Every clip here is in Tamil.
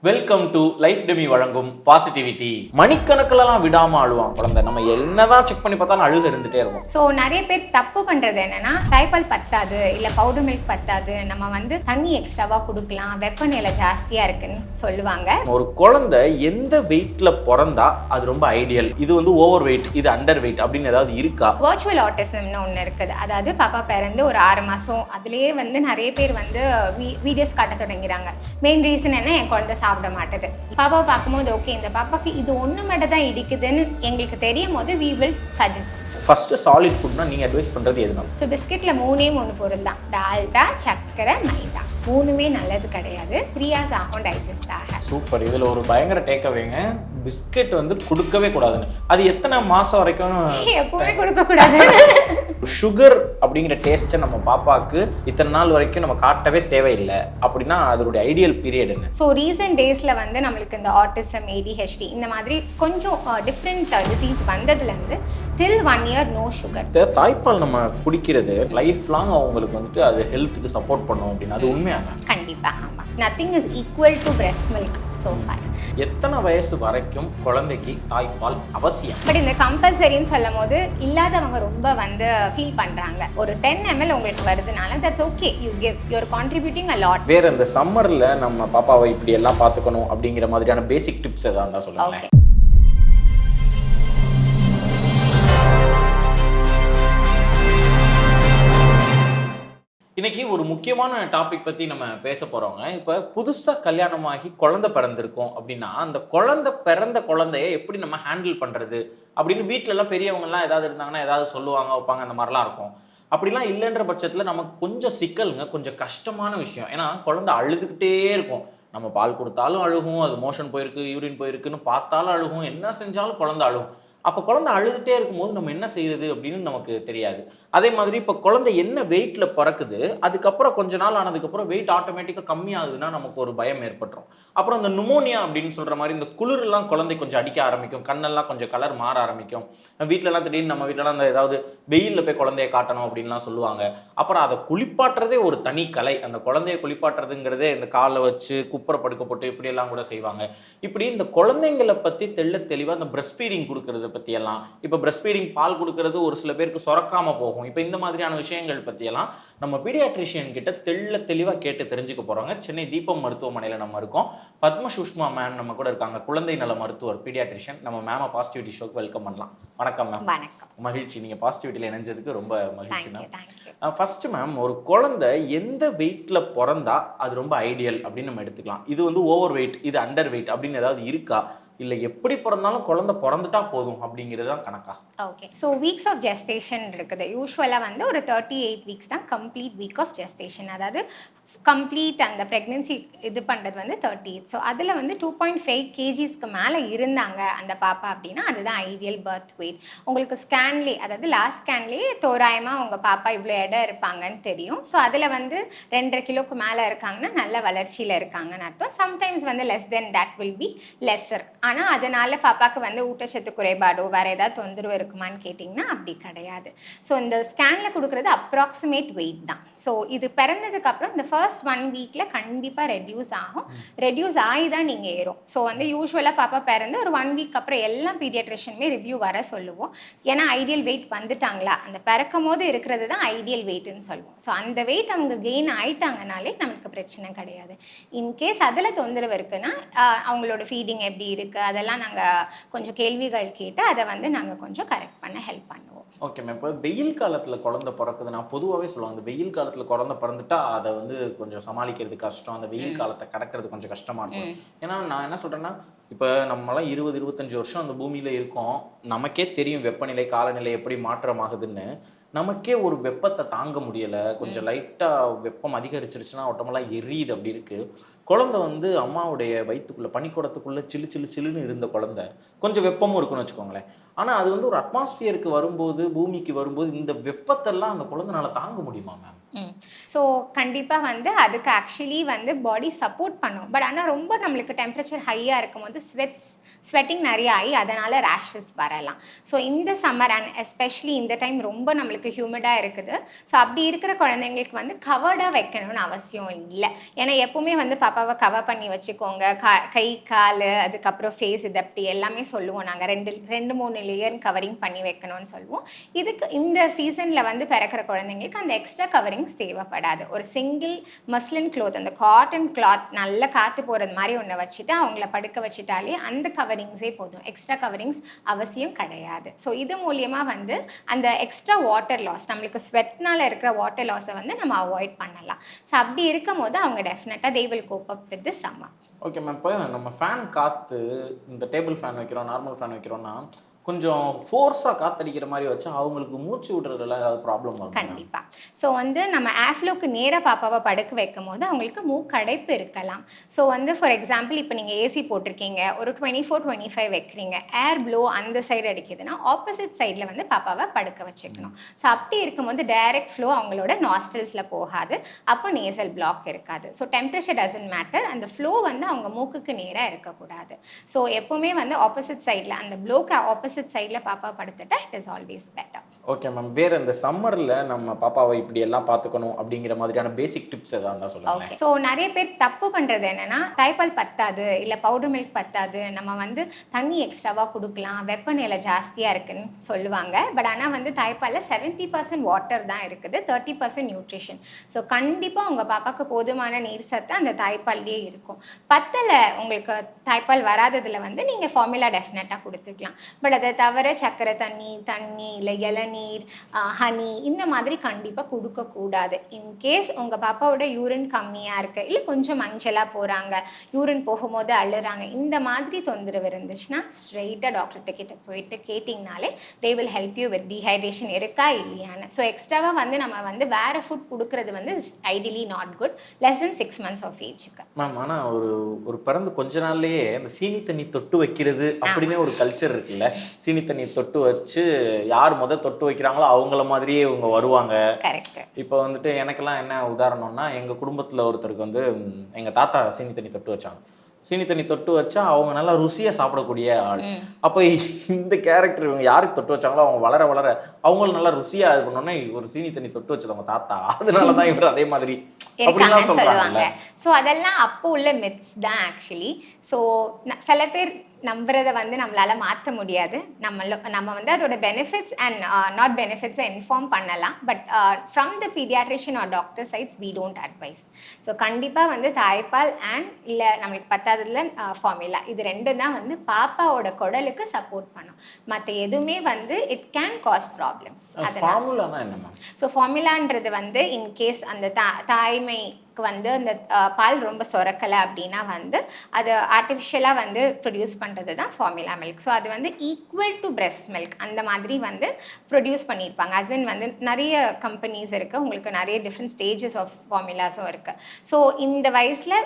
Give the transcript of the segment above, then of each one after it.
வெல்கம் டு லைஃப் டெமி வழங்கும் பாசிட்டிவிட்டி. மணிக்கணக்கிலலாம் விடாம அழுவான் குழந்தை. நம்ம என்னதான் செக் பண்ணி பார்த்தாலும் அழுக இருந்துட்டே இருக்கும். ஸோ நிறைய பேர் தப்பு பண்றது என்னன்னா, தாய்ப்பால் பத்தாது, இல்ல பவுடர் மில்க் பத்தாது, நம்ம வந்து தண்ணி எக்ஸ்ட்ராவா கொடுக்கலாம், வெப்பநிலை ஜாஸ்தியா இருக்குன்னு சொல்லுவாங்க. ஒரு குழந்தை எந்த வெயிட்ல பிறந்தா அது ரொம்ப ஐடியல், இது வந்து ஓவர் வெயிட், இது அண்டர் வெயிட் அப்படின்னு ஏதாவது இருக்கா? வர்ச்சுவல் ஆட்டிசம்னு ஒன்று இருக்குது. அதாவது பாப்பா பிறந்து ஒரு 6 மாசம் அதுலேயே வந்து நிறைய பேர் வந்து வீடியோஸ் காட்ட தொடங்கிறாங்க. மெயின் ரீசன் என்ன, என் குழந்தை சாப்பிட மாட்டேது. பாப்பாவை பார்க்கும்போது ஓகே, இந்த பாப்பாக்கு இது ஒன்று மட்டும் தான் இடிக்குதுன்னு எங்களுக்கு தெரியும் போது we will suggest. First solid ஃபுட்னா நீங்க அட்வைஸ் பண்றது எதுனா? ஸோ பிஸ்கெட்ல 3 பொருள் தான், டால்டா, சர்க்கரை, மைதா. 3மே நல்லது கிடையாது. 3 hours ஆகும் டைஜஸ்ட் ஆக. சூப்பர். இதுல ஒரு பயங்கர டேக் அவேங்க, பிஸ்கெட் வந்து கொடுக்கவே கூடாதுன்னு. அது எத்தனை மாசம் வரைக்கும்? எப்பவுமே கொடுக்க கூடாது. சுகர் அப்படிங்கிற டேஸ்ட்டை நம்ம பாப்பாக்கு இத்தனை நாள் வரைக்கும் நம்ம காட்டவே தேவையில்லை அப்படின்னா அதோடைய ஐடியல் பீரியட் என்ன? ஸோ ரீசெண்ட் டேஸ்ல வந்து நம்மளுக்கு இந்த ஆட்டிசம், ADHD இந்த மாதிரி கொஞ்சம் டிஃப்ரெண்ட் டிசீஸ் வந்ததுலேருந்து டில் 1 year நோ சுகர். தாய்ப்பால் நம்ம குடிக்கிறது லைஃப் லாங் அவங்களுக்கு வந்துட்டு அது ஹெல்த்துக்கு சப்போர்ட் பண்ணும் அப்படின்னு அது உண்மையான? கண்டிப்பா ஆமா. Nothing is equal to breast milk so far. எத்தனை வயசு வரைக்கும் குழந்தைக்கு தாய்ப்பால் அவசியம்? பட் இந்த கம்பல்சரின்னு சொல்லும் போது இல்லாதவங்க ரொம்ப வந்து ஃபீல் பண்றாங்க. ஒரு 10 ml உங்களுக்கு வருதுனால that's okay, you give, you are contributing a lot. வேற இந்த சம்மர்ல நம்ம பாப்பாவை இப்படி எல்லாம் பார்த்துக்கணும் அப்படிங்கிற மாதிரியான பேசிக் டிப்ஸ் ஏதாவது இருந்தா சொல்லுங்க. ஓகே. இன்னைக்கு ஒரு முக்கியமான டாபிக் பத்தி நம்ம பேச போறோங்க. இப்ப புதுசா கல்யாணமாகி குழந்தை பிறந்திருக்கோம் அப்படின்னா அந்த பிறந்த குழந்தைய எப்படி நம்ம ஹேண்டில் பண்றது அப்படின்னு வீட்டுல எல்லாம் பெரியவங்க எல்லாம் ஏதாவது இருந்தாங்கன்னா ஏதாவது சொல்லுவாங்க, வைப்பாங்க, அந்த மாதிரிலாம் இருக்கும். அப்படிலாம் இல்லைன்ற பட்சத்துல நமக்கு கொஞ்சம் சிக்கலுங்க, கொஞ்சம் கஷ்டமான விஷயம். ஏன்னா குழந்தை அழுதுகிட்டே இருக்கும். நம்ம பால் கொடுத்தாலும் அழுகும், அது மோஷன் போயிருக்கு, யூரின் போயிருக்குன்னு பார்த்தாலும் அழுகும், என்ன செஞ்சாலும் குழந்தை அழுகும். அப்போ குழந்தை அழுதுகிட்டே இருக்கும்போது நம்ம என்ன செய்யறது அப்படின்னு நமக்கு தெரியாது. அதே மாதிரி இப்போ குழந்தை என்ன வெயிட்ல பிறக்குது, அதுக்கப்புறம் கொஞ்ச நாள் ஆனதுக்கப்புறம் வெயிட் ஆட்டோமேட்டிக்காக கம்மியாகுதுன்னா நமக்கு ஒரு பயம் ஏற்பட்டுரும். அப்புறம் இந்த நுமோனியா அப்படின்னு சொல்ற மாதிரி இந்த குளிர்லாம் குழந்தை கொஞ்சம் அடிக்க ஆரம்பிக்கும், கண்ணெல்லாம் கொஞ்சம் கலர் மாற ஆரம்பிக்கும். வீட்டிலலாம் திடீர்னு நம்ம வீட்டிலலாம் அந்த ஏதாவது வெயிலில் போய் குழந்தைய காட்டணும் அப்படின்லாம் சொல்லுவாங்க. அப்புறம் அதை குளிப்பாட்டுறதே ஒரு தனி கலை. அந்த குழந்தைய குளிப்பாட்டுறதுங்கிறதே இந்த காலை வச்சு குப்புற படுக்க போட்டு இப்படியெல்லாம் கூட செய்வாங்க. இப்படி இந்த குழந்தைங்களை பற்றி தெளிவாக இந்த பிரஸ்ட் ஃபீடிங் கொடுக்கறது பற்றியெல்லாம், இப்போ பிரஸ்ட் ஃபீடிங் பால் கொடுக்கறது ஒரு சில பேருக்கு சுரக்காம போகும், இப்போ இந்த மாதிரியான விஷயங்கள் பற்றியெல்லாம் நம்ம பீடியாட்ரிஷியன் கிட்ட தெளிவாக கேட்டு தெரிஞ்சுக்க போகிறோங்க. சென்னை தீபம் மருத்துவமனையில் நம்ம இருக்கோம். பத்ம சுஷ்மா மேம் நம்ம கூட இருக்காங்க, குழந்தை நல மருத்துவர், பீடியாட்ரிஷியன். நம்ம மேம பாசிட்டிவிட்டி ஷோக்கு வெல்கம் பண்ணலாம். வணக்கம் மேம். வணக்கம். மகிழ்ச்சி, நீங்கள் பாசிட்டிவிட்டியில் இணைஞ்சதுக்கு ரொம்ப மகிழ்ச்சி மேம். தேங்க்யூ. ஃபர்ஸ்ட் மேம், ஒரு குழந்தை எந்த வெயிட்ல பிறந்தா அது ரொம்ப ஐடியல் அப்படின்னு நம்ம எடுத்துக்கலாம்? இது வந்து ஓவர் வெயிட், இது அண்டர் வெயிட் அப்படின்னு ஏதாவது இருக்கா? இல்லை எப்படி பிறந்தாலும் குழந்தை பிறந்துட்டா போதும் அப்படிங்கிறது தான் கணக்கா? Okay. So weeks of gestation இருக்குது. யூஸ்வலாக வந்து ஒரு 38 வீக்ஸ் தான் கம்ப்ளீட் வீக் ஆஃப் ஜெஸ்டேஷன். அதாவது கம்ப்ளீட் அந்த ப்ரெக்னென்சி இது பண்ணுறது வந்து 38. ஸோ அதில் வந்து 2.5 kgsக்கு மேலே இருந்தாங்க அந்த பாப்பா அப்படின்னா அதுதான் ஐடியல் பர்த் வெயிட். உங்களுக்கு ஸ்கேன்லேயே, அதாவது லாஸ்ட் ஸ்கேன்லேயே தோராயமாக உங்கள் பாப்பா இவ்வளோ இடம் இருப்பாங்கன்னு தெரியும். ஸோ அதில் வந்து 2.5 கிலோக்கு மேலே இருக்காங்கன்னா நல்ல வளர்ச்சியில் இருக்காங்கன்னு அர்த்தம். சம்டைம்ஸ் வந்து less than that will be lesser. ஆனால் அதனால பாப்பாவுக்கு வந்து ஊட்டச்சத்து குறைபாடோ வேறு ஏதாவது தொந்தரவு இருக்குமான்னு கேட்டிங்கன்னா அப்படி கிடையாது. ஸோ இந்த ஸ்கேனில் கொடுக்குறது அப்ராக்சிமேட் வெயிட் தான். ஸோ இது பிறந்ததுக்கப்புறம் இந்த ஃபர்ஸ்ட் 1 வீக்கில் கண்டிப்பாக ரெடியூஸ் ஆகும். ரெடியூஸ் ஆகி தான் நீங்கள் ஏறும். ஸோ வந்து யூஸ்வலாக பாப்பா பிறந்து ஒரு 1 வீக் அப்புறம் எல்லா பீடியாட்ரிஷியனுமே ரிவ்யூ வர சொல்லுவோம். ஏன்னா ஐடியல் வெயிட் வந்துட்டாங்களா, அந்த பிறக்கும் போது இருக்கிறது தான் ஐடியல் வெயிட்னு சொல்லுவோம். ஸோ அந்த வெயிட் அவங்க கெயின் ஆயிட்டாங்கனாலே நம்மளுக்கு பிரச்சனை கிடையாது. இன்கேஸ் அதில் தொந்தரவு இருக்குன்னா அவங்களோட ஃபீடிங் எப்படி இருக்குது அதெல்லாம் நாங்கள் கொஞ்சம் கேள்விகள் கேட்டு அதை வந்து நாங்கள் கொஞ்சம் கரெக்ட் பண்ண ஹெல்ப் பண்ணுவோம். Okay ma'am. இப்போ வெயில் காலத்தில் குழந்தை பிறக்குது, நான் பொதுவாகவே சொல்லுவாங்க, அந்த வெயில் காலத்தில் குழந்தை பிறந்துட்டா அதை வந்து கொஞ்சம் சமாளிக்கிறது கஷ்டம், அந்த வெயில் காலத்தை கடக்கிறது கொஞ்சம் கஷ்டமாக இருக்கும். ஏன்னா நான் என்ன சொல்கிறேன்னா, இப்போ நம்மளாம் 20-25 வருஷம் அந்த பூமியில் இருக்கோம், நமக்கே தெரியும் வெப்பநிலை காலநிலை எப்படி மாற்றமாகுதுன்னு. நமக்கே ஒரு வெப்பத்தை தாங்க முடியலை, கொஞ்சம் லைட்டாக வெப்பம் அதிகரிச்சிருச்சுன்னா ஒட்டமெல்லாம் எரியுது, அப்படி இருக்குது. குழந்தை வந்து அம்மாவுடைய வயிற்றுக்குள்ளே பனிக்கூடத்துக்குள்ளே சில்லுன்னு இருந்த குழந்தை கொஞ்சம் வெப்பமும் இருக்குன்னு வச்சுக்கோங்களேன். ஆனால் அது வந்து ஒரு அட்மாஸ்பியருக்கு வரும்போது, பூமிக்கு வரும்போது இந்த வெப்பத்தெல்லாம் அந்த குழந்தைனால தாங்க முடியுமா மேம்? ஸோ கண்டிப்பாக வந்து அதுக்கு ஆக்சுவலி வந்து பாடி சப்போர்ட் பண்ணும். பட் ஆனால் ரொம்ப நம்மளுக்கு டெம்பரேச்சர் ஹையாக இருக்கும் போது ஸ்வெட்டிங் நிறைய ஆகி அதனால் ரேஷஸ் வரலாம். ஸோ இந்த சம்மர் அண்ட் எஸ்பெஷலி இந்த டைம் ரொம்ப நம்மளுக்கு நம்மளுக்கு ஹியூமிடாக இருக்குது. ஸோ அப்படி இருக்கிற குழந்தைங்களுக்கு வந்து கவர்டாக வைக்கணும்னு அவசியம் இல்லை. ஏன்னா எப்பவுமே வந்து பாப்பாவை கவர் பண்ணி வச்சுக்கோங்க, கை கால் அதுக்கப்புறம் ஃபேஸ் இது அப்படி எல்லாமே சொல்லுவோம் நாங்கள். 2-3 லேயர் கவரிங் பண்ணி வைக்கணும்னு சொல்லுவோம். இதுக்கு இந்த சீசனில் வந்து பிறக்கிற குழந்தைங்களுக்கு அந்த எக்ஸ்ட்ரா கவரிங்ஸ் தேவைப்படாது. ஒரு சிங்கிள் மஸ்லின் க்ளாத், அந்த காட்டன் கிளாத் நல்லா காற்று போகிறது மாதிரி ஒன்று வச்சுட்டு அவங்கள படுக்க வச்சுட்டாலே அந்த கவரிங்ஸே போதும். எக்ஸ்ட்ரா கவரிங்ஸ் அவசியம் கிடையாது. ஸோ இது மூலியமாக வந்து அந்த எக்ஸ்ட்ரா வாட்டர் லாஸ், நம்மளுக்கு ஸ்வெட்னால இருக்கிற வாட்டர் லாஸை வந்து நம்ம அவாய்ட் பண்ணலாம். ஸோ அப்படி இருக்கும் போது அவங்க டெஃபினட்டாக they will cope up with the summer. Okay ma'am. இப்போ நம்ம ஃபேன் காற்று, இந்த டேபிள் ஃபேன் வைக்கிறோம், நார்மல் ஃபேன் வைக்கிறோம்னா கொஞ்சம் ஃபோர்ஸாக காற்றடிக்கிற மாதிரி வச்சா அவங்களுக்கு மூச்சு விடுறதுல ஏதாவது ப்ராப்ளம் வரும்? கண்டிப்பாக. ஸோ வந்து நம்ம ஏர்ஃப்ளோக்கு நேராக பாப்பாவை படுக்க வைக்கும் போது அவங்களுக்கு மூக்கடைப்பு இருக்கலாம். ஸோ வந்து ஃபார் எக்ஸாம்பிள் இப்போ நீங்கள் ஏசி போட்டிருக்கீங்க, ஒரு 24-25 வைக்கிறீங்க, ஏர் ப்ளோ அந்த சைடு அடிக்குதுன்னா ஆப்போசிட் சைடில் வந்து பாப்பாவை படுக்க வச்சுக்கணும். ஸோ அப்படி இருக்கும்போது டைரக்ட் ஃப்ளோ அவங்களோட நாஸ்ட்ரல்ஸில் போகாது, அப்போ நேசல் பிளாக் இருக்காது. ஸோ டெம்பரேச்சர் டசன்ட் மேட்டர், அந்த ஃப்ளோ வந்து அவங்க மூக்குக்கு நேராக இருக்கக்கூடாது. ஸோ எப்போவுமே வந்து ஆப்போசிட் சைடில், அந்த ப்ளோக்கு ஆப்போசிட் சைடில் பாப்பா படுத்துட்டா it is always better. Okay ma'am. வேறு இந்த சம்மரில் நம்ம பாப்பாவை இப்படி எல்லாம் பார்த்துக்கணும் அப்படிங்கிற மாதிரியான பேசிக் டிப்ஸ் எதாவது இருந்தால் சொல்லுங்கள். ஓகே. ஸோ நிறைய பேர் தப்பு பண்ணுறது என்னென்னா, தாய்ப்பால் பத்தாது, இல்லை பவுடர் மில்க் பத்தாது, நம்ம வந்து தண்ணி எக்ஸ்ட்ராவாக கொடுக்கலாம், வெப்பநிலை ஜாஸ்தியாக இருக்குன்னு சொல்லுவாங்க. பட் ஆனால் வந்து தாய்ப்பாலில் 70% வாட்டர் தான் இருக்குது, 30% நியூட்ரிஷன். ஸோ கண்டிப்பாக உங்கள் பாப்பாவுக்கு போதுமான நீர் சத்து அந்த தாய்ப்பால்லேயே இருக்கும். பத்தலை உங்களுக்கு தாய்ப்பால் வராததில் வந்து நீங்கள் ஃபார்முலா டெஃபினட்டாக கொடுத்துக்கலாம். பட் அதை தவிர சர்க்கரை தண்ணி இல்லை இளநீர், ஹனி இந்த மாதிரி கண்டிப்பாக கொடுக்கக்கூடாது. இன்கேஸ் உங்கள் பாப்பாவோட யூரின் கம்மியாக இருக்குது, இல்லை கொஞ்சம் மஞ்சளாக போகிறாங்க, யூரின் போகும்போது அழுறாங்க, இந்த மாதிரி தொந்தரவு இருந்துச்சுன்னா ஸ்ட்ரெயிட்டாக டாக்டர்கிட்ட கிட்ட போயிட்டு கேட்டிங்கனாலே they will help you with dehydration இருக்கா இல்லையான்னு. ஸோ எக்ஸ்ட்ராவாக வந்து நம்ம வந்து வேறு ஃபுட் கொடுக்கறது வந்து ideally not good less than 6 months of ஏஜுக்கு. மேம் ஆனால் ஒரு பிறந்து கொஞ்ச நாள்லேயே அந்த சீனி தண்ணி தொட்டு வைக்கிறது அப்படின்னு ஒரு கல்ச்சர் இருக்குல்ல, சீனி தண்ணி தொட்டு வச்சு யார் தொட்டு வைக்கிறாங்களோ அவங்கள மாதிரியே இவங்க வருவாங்க. கரெக்ட். இப்போ வந்துட்டு எனக்கெல்லாம் என்ன உதாரணம்னா, எங்கள் குடும்பத்தில் ஒருத்தருக்கு வந்து எங்கள் தாத்தா சீனி தண்ணி தொட்டு வச்சாங்க. சீனி தண்ணி தொட்டு வச்சா அவங்க நல்லா ருசியாக சாப்பிடக்கூடிய ஆள். அப்போ இந்த கேரக்டர் இவங்க யாருக்கு தொட்டு வச்சாங்களோ அவங்க வளர அவங்களும் நல்லா ருசியாக இது பண்ணோன்னே ஒரு சீனி தண்ணி தொட்டு வச்சவங்க தாத்தா, அதனால தான் இவர் அதே மாதிரி அப்படிலாம் சொல்லுவாங்க. ஸோ அதெல்லாம் அப்போ உள்ள மித்ஸ் தான் ஆக்சுவலி. ஸோ சில பேர் நம்புறதை வந்து நம்மளால மாற்ற முடியாது. நம்ம வந்து அதோட பெனிஃபிட்ஸ் அண்ட் நாட் பெனிஃபிட்ஸை இன்ஃபார்ம் பண்ணலாம். But from the paediatrician or doctor sides we don't advise. So கண்டிப்பாக வந்து தாய்ப்பால் அண்ட் இல்லை நம்மளுக்கு பத்தாததுல ஃபார்முலா, இது ரெண்டும் தான் வந்து பாப்பாவோட குடலுக்கு சப்போர்ட் பண்ணும். மற்ற எதுவுமே வந்து it can cause problems. So ஃபார்முலான்றது வந்து இன்கேஸ் அந்த தாய்மை வந்து அந்த பால் ரொம்ப சுரக்கலை அப்படின்னா வந்து அது ஆர்டிஃபிஷியலாக வந்து ப்ரொடியூஸ் பண்ணுறது தான் ஃபார்முலா மில்க். ஸோ அது வந்து ஈக்குவல் டு பிரெஸ்ட் மில்க் அந்த மாதிரி வந்து ப்ரொடியூஸ் பண்ணியிருப்பாங்க. அசின் வந்து நிறைய கம்பெனிஸ் இருக்குது, உங்களுக்கு நிறைய டிஃப்ரெண்ட் ஸ்டேஜஸ் ஆஃப் ஃபார்முலாஸும் இருக்குது. ஸோ இந்த வயசில்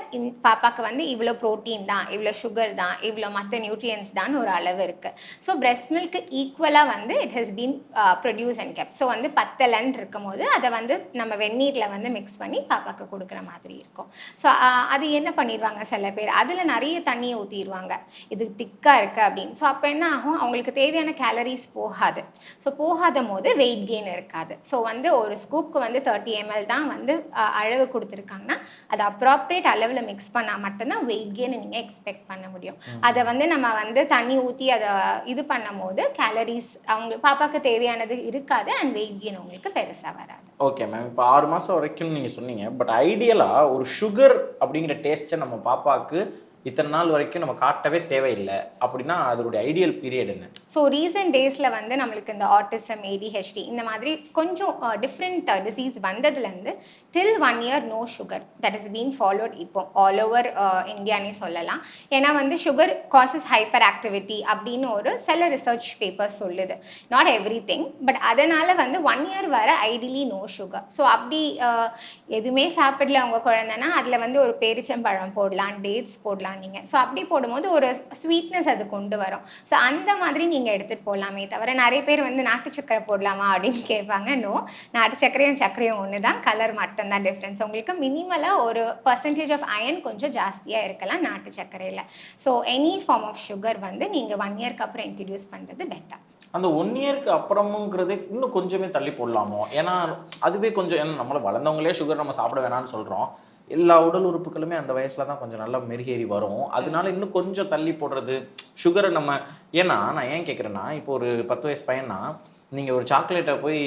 பாப்பாவுக்கு வந்து இவ்வளோ ப்ரோட்டீன் தான், இவ்வளோ சுகர் தான், இவ்வளோ மற்ற நியூட்ரியன்ஸ் தான் ஒரு அளவு இருக்குது. ஸோ பிரெஸ்ட் மில்க்கு ஈக்குவலாக வந்து it has been produce and kept. So வந்து பத்தலன்னு இருக்கும் போது அதை வந்து நம்ம வெந்நீரில் வந்து மிக்ஸ் பண்ணி பாப்பாவுக்கு கொடுக்குற மாதிரி இருக்கும். ஸோ அது என்ன பண்ணிடுவாங்க சில பேர், அதில் நிறைய தண்ணியை ஊற்றிடுவாங்க, இது திக்காக இருக்குது அப்படின்னு. ஸோ அப்போ என்ன ஆகும், அவங்களுக்கு தேவையான கேலரிஸ் போகாது. ஸோ போகாத போது வெயிட் கெயின் இருக்காது. ஸோ வந்து ஒரு ஸ்கூப்புக்கு வந்து 30 ml தான் வந்து அளவு கொடுத்துருக்காங்கன்னா அது அப்ராப்ரியேட் அளவில் மிக்ஸ் பண்ணால் மட்டும்தான் வெயிட் கெயின் நீங்கள் எக்ஸ்பெக்ட் பண்ண முடியும். அதை வந்து நம்ம வந்து தண்ணி ஊற்றி அதை இது பண்ணும் போது கேலரிஸ் அவங்க பாப்பாவுக்கு தேவையானது இருக்காது அண்ட் வெயிட் கெயின் உங்களுக்கு பெருசாக வராது. Okay ma'am. இப்போ 6 மாதம் வரைக்கும் நீங்கள் சொன்னீங்க. பட் ஐடியலாக ஒரு சுகர் அப்படிங்கிற டேஸ்ட்டை நம்ம பாப்பாவுக்கு இத்தனை நாள் வரைக்கும் நம்ம காட்டவே தேவையில்லை அப்படின்னா அதோடைய ஐடியல் பீரியட் என்ன? ஸோ ரீசெண்ட் டேஸில் வந்து நம்மளுக்கு இந்த ஆட்டிசம், ADHD இந்த மாதிரி கொஞ்சம் டிஃப்ரெண்ட் டிசீஸ் வந்ததுலேருந்து till 1 year no sugar that is been followed இப்போ ஆல் ஓவர் இந்தியானே சொல்லலாம். ஏன்னா வந்து சுகர் காசஸ் ஹைப்பர் ஆக்டிவிட்டி அப்படின்னு ஒரு சில ரிசர்ச் பேப்பர்ஸ் சொல்லுது. நாட் எவ்ரி திங், பட் அதனால் வந்து 1 year வர ஐடியலி நோ சுகர். ஸோ அப்படி எதுவுமே சாப்பிடல உங்கள் குழந்தைன்னா அதில் வந்து ஒரு பேரிச்சம்பழம் போடலாம், டேட்ஸ் போடலாம் நீங்கள். ஸோ அப்படி போடும்போது ஒரு ஸ்வீட்னஸ் அது கொண்டு வரும். ஸோ அந்த மாதிரி நீங்கள் எடுத்துகிட்டு போடலாமே தவிர நிறைய பேர் வந்து நாட்டு சக்கரை போடலாமா அப்படின்னு கேட்பாங்க. நோ, நாட்டு சக்கரையும் ஒன்று தான், கலர் மட்டும்தான் டிஃப்ரென்ஸ். உங்களுக்கு மினிமலாக ஒரு பர்சன்டேஜ் ஆஃப் அயன் கொஞ்சம் ஜாஸ்தியாக இருக்கலாம் நாட்டு சக்கரையில். So any form of sugar வந்து நீங்கள் 1 yearக்கு அப்புறம் இன்ட்ரடியூஸ் பண்ணுறது பெட்டர். அந்த 1 இயருக்கு அப்புறமுங்கிறதே இன்னும் கொஞ்சமே தள்ளி போடலாமோ? ஏன்னா, அதுவே கொஞ்சம் ஏன்னா நம்மள வளர்ந்தவங்களே சுகர் நம்ம சாப்பிட வேணாம்னு சொல்றோம். எல்லா உடல் உறுப்புகளுமே அந்த வயசுல தான் கொஞ்சம் நல்லா மெருகேறி வரும். அதனால இன்னும் கொஞ்சம் தள்ளி போடுறது, சுகர நம்ம ஏன்னா நான் ஏன் கேட்கிறேன்னா, இப்போ ஒரு 10 வயசு பையன்னா, நீங்க ஒரு சாக்லேட்ட போய்